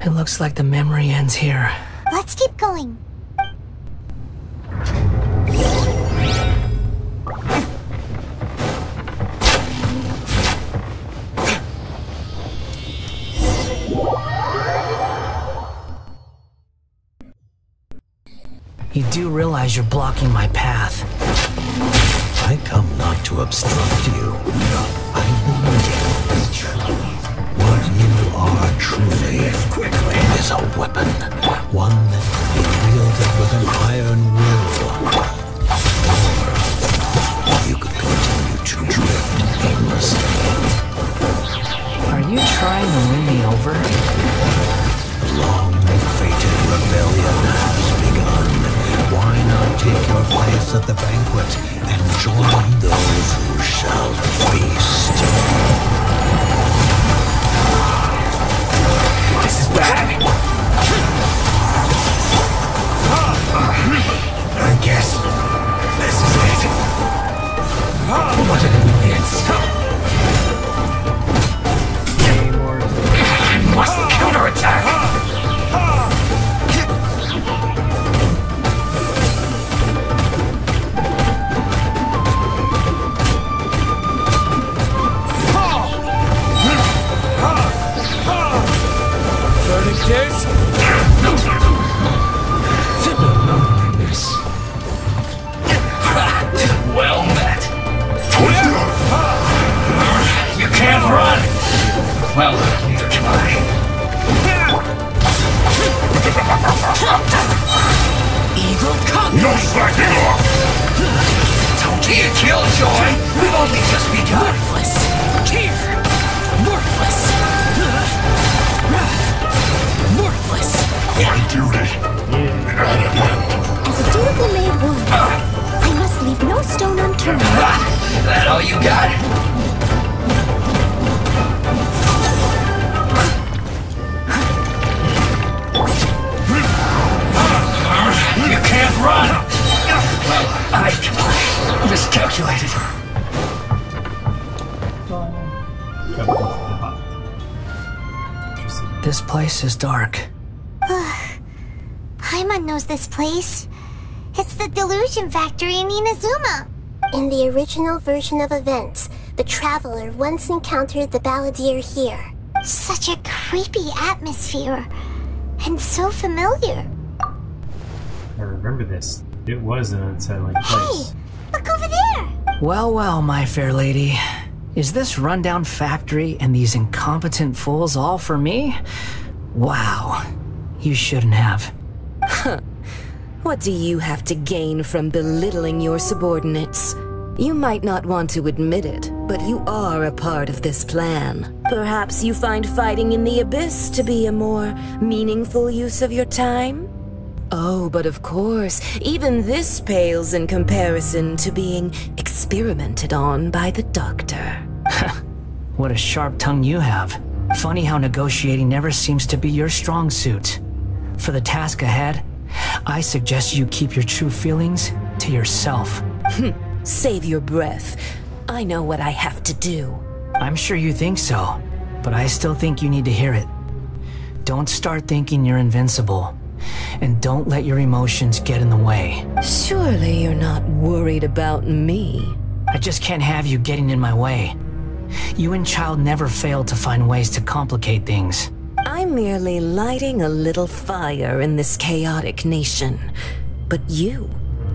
It looks like the memory ends here. Let's keep going. You do realize you're blocking my path. I come not to obstruct you. I will teach what you are truly is a weapon, one that can be wielded with an iron will. Or you could continue to drift aimlessly. Are you trying to win me over? The long-fated rebellion has begun. Why not take your place at the banquet and join those who shall feast? This is bad. I guess this is it. What an annoyance. I must counterattack. Verdict well met. You can't run. Well, neither can I. Evil conquest. No slacking off. Don't be a killjoy. We've only just begun. Worthless. Here. Worthless. Worthless. My duty. As a dutiful maid woman, I must leave no stone unturned. That all you got? You can't run! Well, I miscalculated. This place is dark. Paimon knows this place. It's the Delusion Factory in Inazuma. In the original version of events, the Traveler once encountered the Balladeer here. Such a creepy atmosphere. And so familiar. I remember this. It was an unsettling place. Hey! Look over there! Well, well, my fair lady. Is this rundown factory and these incompetent fools all for me? Wow. You shouldn't have. Huh. What do you have to gain from belittling your subordinates? You might not want to admit it, but you are a part of this plan. Perhaps you find fighting in the Abyss to be a more meaningful use of your time? Oh, but of course, even this pales in comparison to being experimented on by the Doctor. What a sharp tongue you have. Funny how negotiating never seems to be your strong suit. For the task ahead, I suggest you keep your true feelings to yourself. Save your breath. I know what I have to do. I'm sure you think so, but I still think you need to hear it. Don't start thinking you're invincible. And don't let your emotions get in the way. Surely you're not worried about me. I just can't have you getting in my way. You and Child never fail to find ways to complicate things. I'm merely lighting a little fire in this chaotic nation. But you,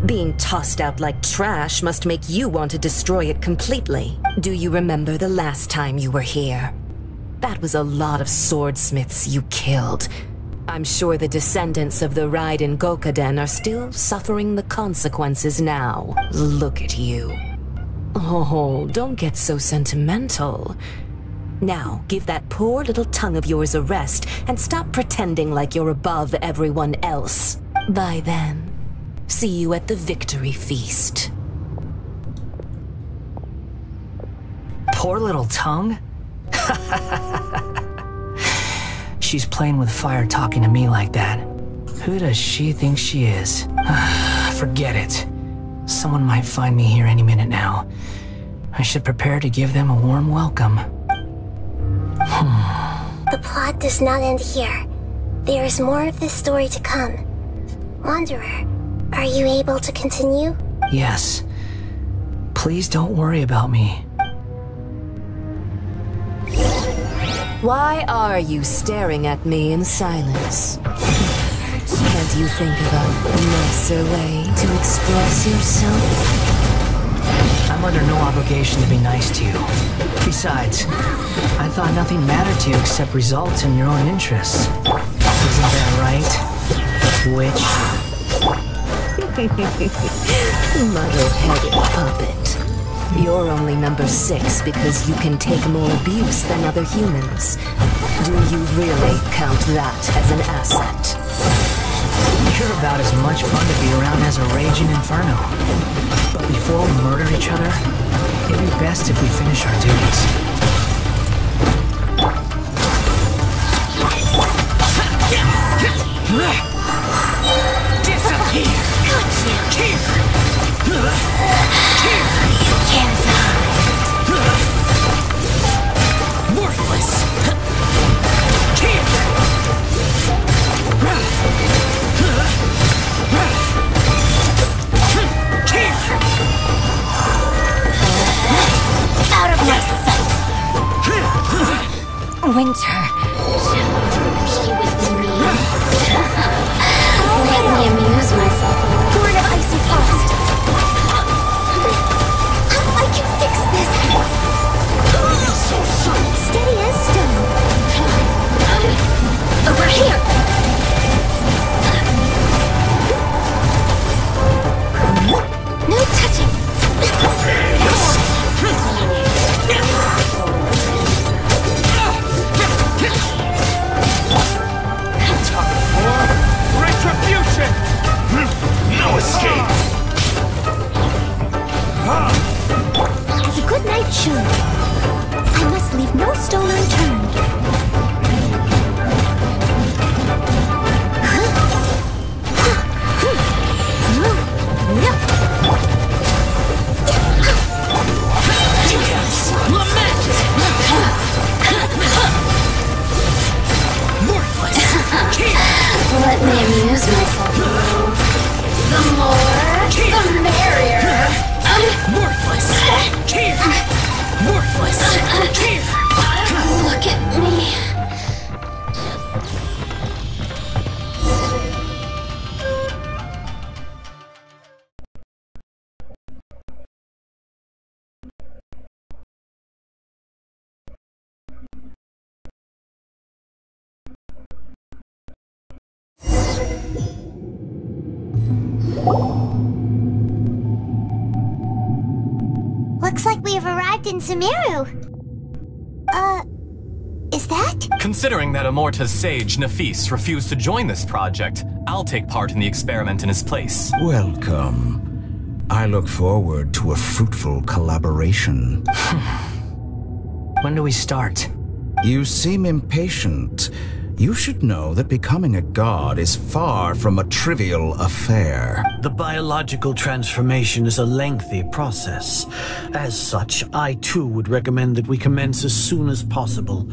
being tossed out like trash, must make you want to destroy it completely. Do you remember the last time you were here? That was a lot of swordsmiths you killed. I'm sure the descendants of the Raiden Gokaden are still suffering the consequences now. Look at you. Oh, don't get so sentimental. Now, give that poor little tongue of yours a rest and stop pretending like you're above everyone else. Bye then. See you at the victory feast. Poor little tongue? She's playing with fire talking to me like that. Who does she think she is? Forget it. Someone might find me here any minute now. I should prepare to give them a warm welcome. The plot does not end here. There is more of this story to come. Wanderer, are you able to continue? Yes. Please don't worry about me. Why are you staring at me in silence? Can't you think of a nicer way to express yourself? I'm under no obligation to be nice to you. Besides, I thought nothing mattered to you except results and your own interests. Isn't that right? Witch? Muddle-headed puppet. You're only number 6 because you can take more abuse than other humans. Do you really count that as an asset? You're about as much fun to be around as a raging inferno. But before we murder each other, it'd be best if we finish our duties. Disappear! You can't hide. Worthless! Out of my sight! Winter, she with me. Let me amuse myself. Born of icy frost. I can fix this. Steady as stone. Over here. No touching. Retribution! No escape! As a good knight should, I must leave no stone unturned. Let me amuse myself a little. The more, the merrier. Worthless. Worthless. Look at me. Looks like we have arrived in Sumeru. Is that? Considering that Amorta's sage, Nafis, refused to join this project, I'll take part in the experiment in his place. Welcome. I look forward to a fruitful collaboration. When do we start? You seem impatient. You should know that becoming a god is far from a trivial affair. The biological transformation is a lengthy process. As such, I too would recommend that we commence as soon as possible.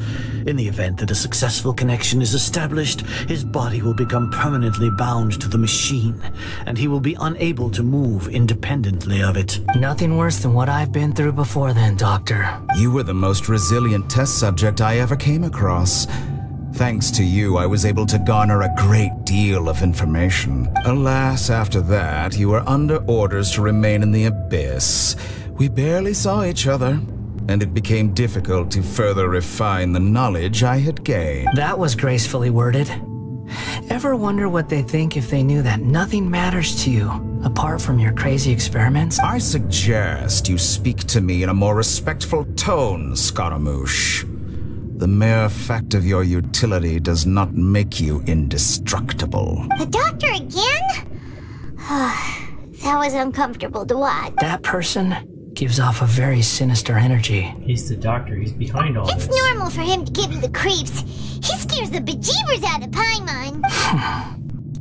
In the event that a successful connection is established, his body will become permanently bound to the machine, and he will be unable to move independently of it. Nothing worse than what I've been through before then, Doctor. You were the most resilient test subject I ever came across. Thanks to you, I was able to garner a great deal of information. Alas, after that, you were under orders to remain in the Abyss. We barely saw each other, and it became difficult to further refine the knowledge I had gained. That was gracefully worded. Ever wonder what they think if they knew that nothing matters to you, apart from your crazy experiments? I suggest you speak to me in a more respectful tone, Scaramouche. The mere fact of your utility does not make you indestructible. The doctor again? That was uncomfortable to watch. That person gives off a very sinister energy. He's the doctor. He's behind all It's this. normal for him to give you the creeps. He scares the bejeebers out of Paimon.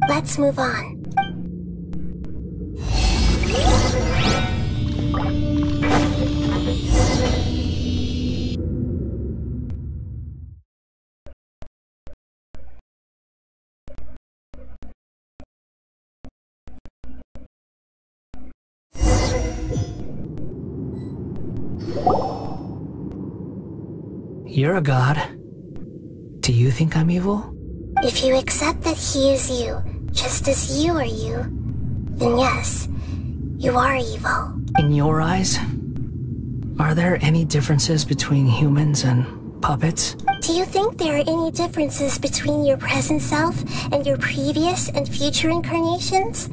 Let's move on. You're a god. Do you think I'm evil? If you accept that he is you, just as you are you, then yes, you are evil. In your eyes, are there any differences between humans and puppets? Do you think there are any differences between your present self and your previous and future incarnations?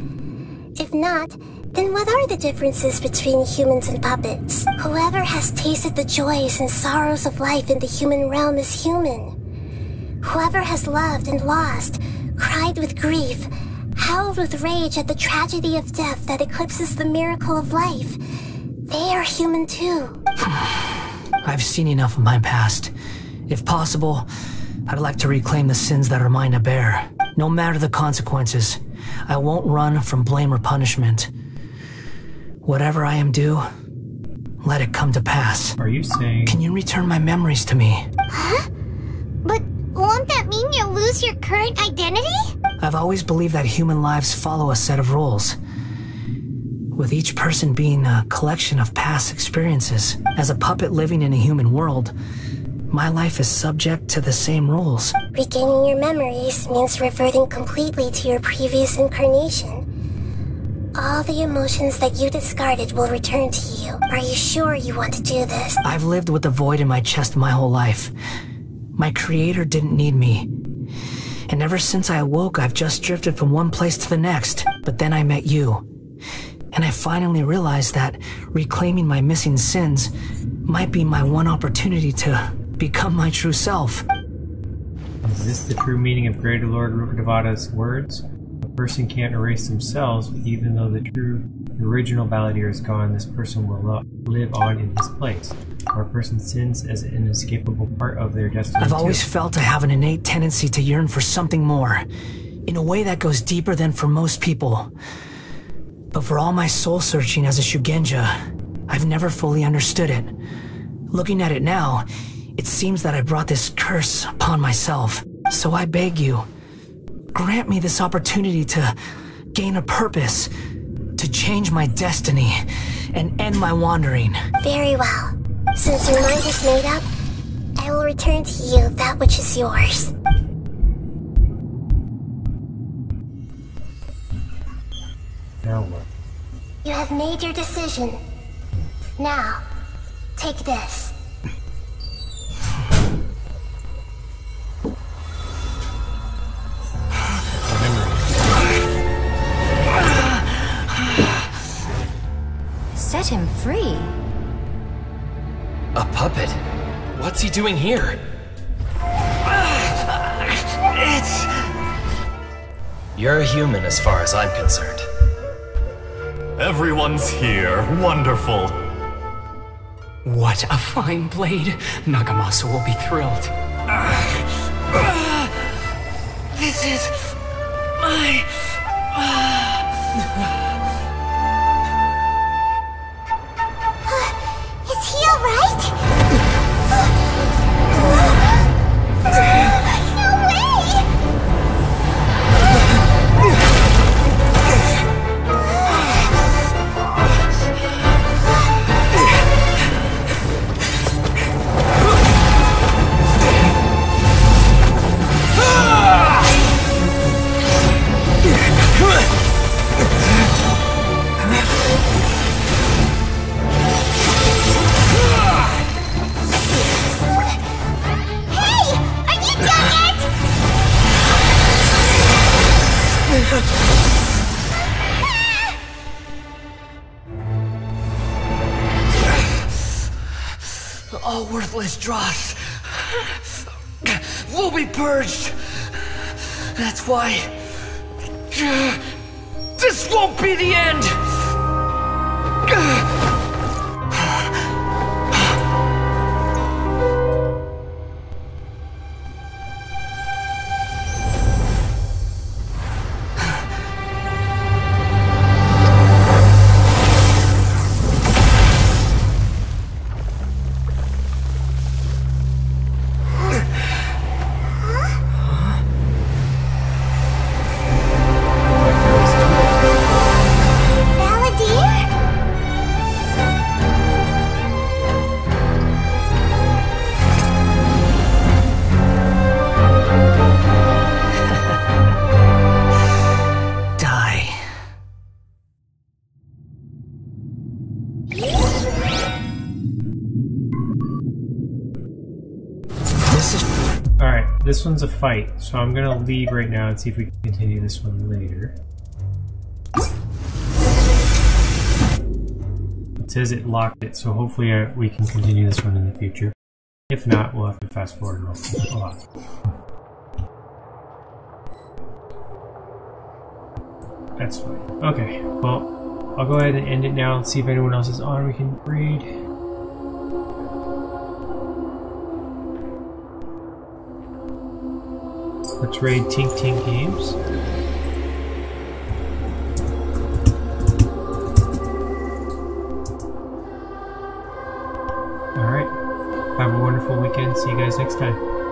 If not, then what are the differences between humans and puppets? Whoever has tasted the joys and sorrows of life in the human realm is human. Whoever has loved and lost, cried with grief, howled with rage at the tragedy of death that eclipses the miracle of life, they are human too. I've seen enough of my past. If possible, I'd like to reclaim the sins that are mine to bear. No matter the consequences, I won't run from blame or punishment. Whatever I am due, let it come to pass. Are you saying... Can you return my memories to me? Huh? But won't that mean you'll lose your current identity? I've always believed that human lives follow a set of rules, with each person being a collection of past experiences. As a puppet living in a human world, my life is subject to the same rules. Regaining your memories means reverting completely to your previous incarnation. All the emotions that you discarded will return to you. Are you sure you want to do this? I've lived with a void in my chest my whole life. My creator didn't need me. And ever since I awoke, I've just drifted from one place to the next. But then I met you. And I finally realized that reclaiming my missing sins might be my one opportunity to become my true self. Is this the true meaning of Greater Lord Rukkhadevata's words? A person can't erase themselves, but even though the original balladeer is gone, this person will live on in his place. Or a person's sins as an inescapable part of their destiny. I've always felt I have an innate tendency to yearn for something more, in a way that goes deeper than for most people. But for all my soul-searching as a Shugenja, I've never fully understood it. Looking at it now, it seems that I brought this curse upon myself. So I beg you, grant me this opportunity to gain a purpose, to change my destiny, and end my wandering. Very well. Since your mind is made up, I will return to you that which is yours. Now what? You have made your decision. Now, take this. Set him free. A puppet? What's he doing here? You're a human as far as I'm concerned. Everyone's here. Wonderful. What a fine blade. Nagamasu will be thrilled. This is my... Is he alright? No way! All worthless dross will be purged. That's why this won't be the end. this one's a fight, so I'm gonna leave right now and see if we can continue this one later. It says it locked it, so hopefully we can continue this one in the future. If not, we'll have to fast forward a lot. That's fine. Okay, well, I'll go ahead and end it now and see if anyone else is on. We can read. Let's raid Tink Tink Games. Alright. Have a wonderful weekend. See you guys next time.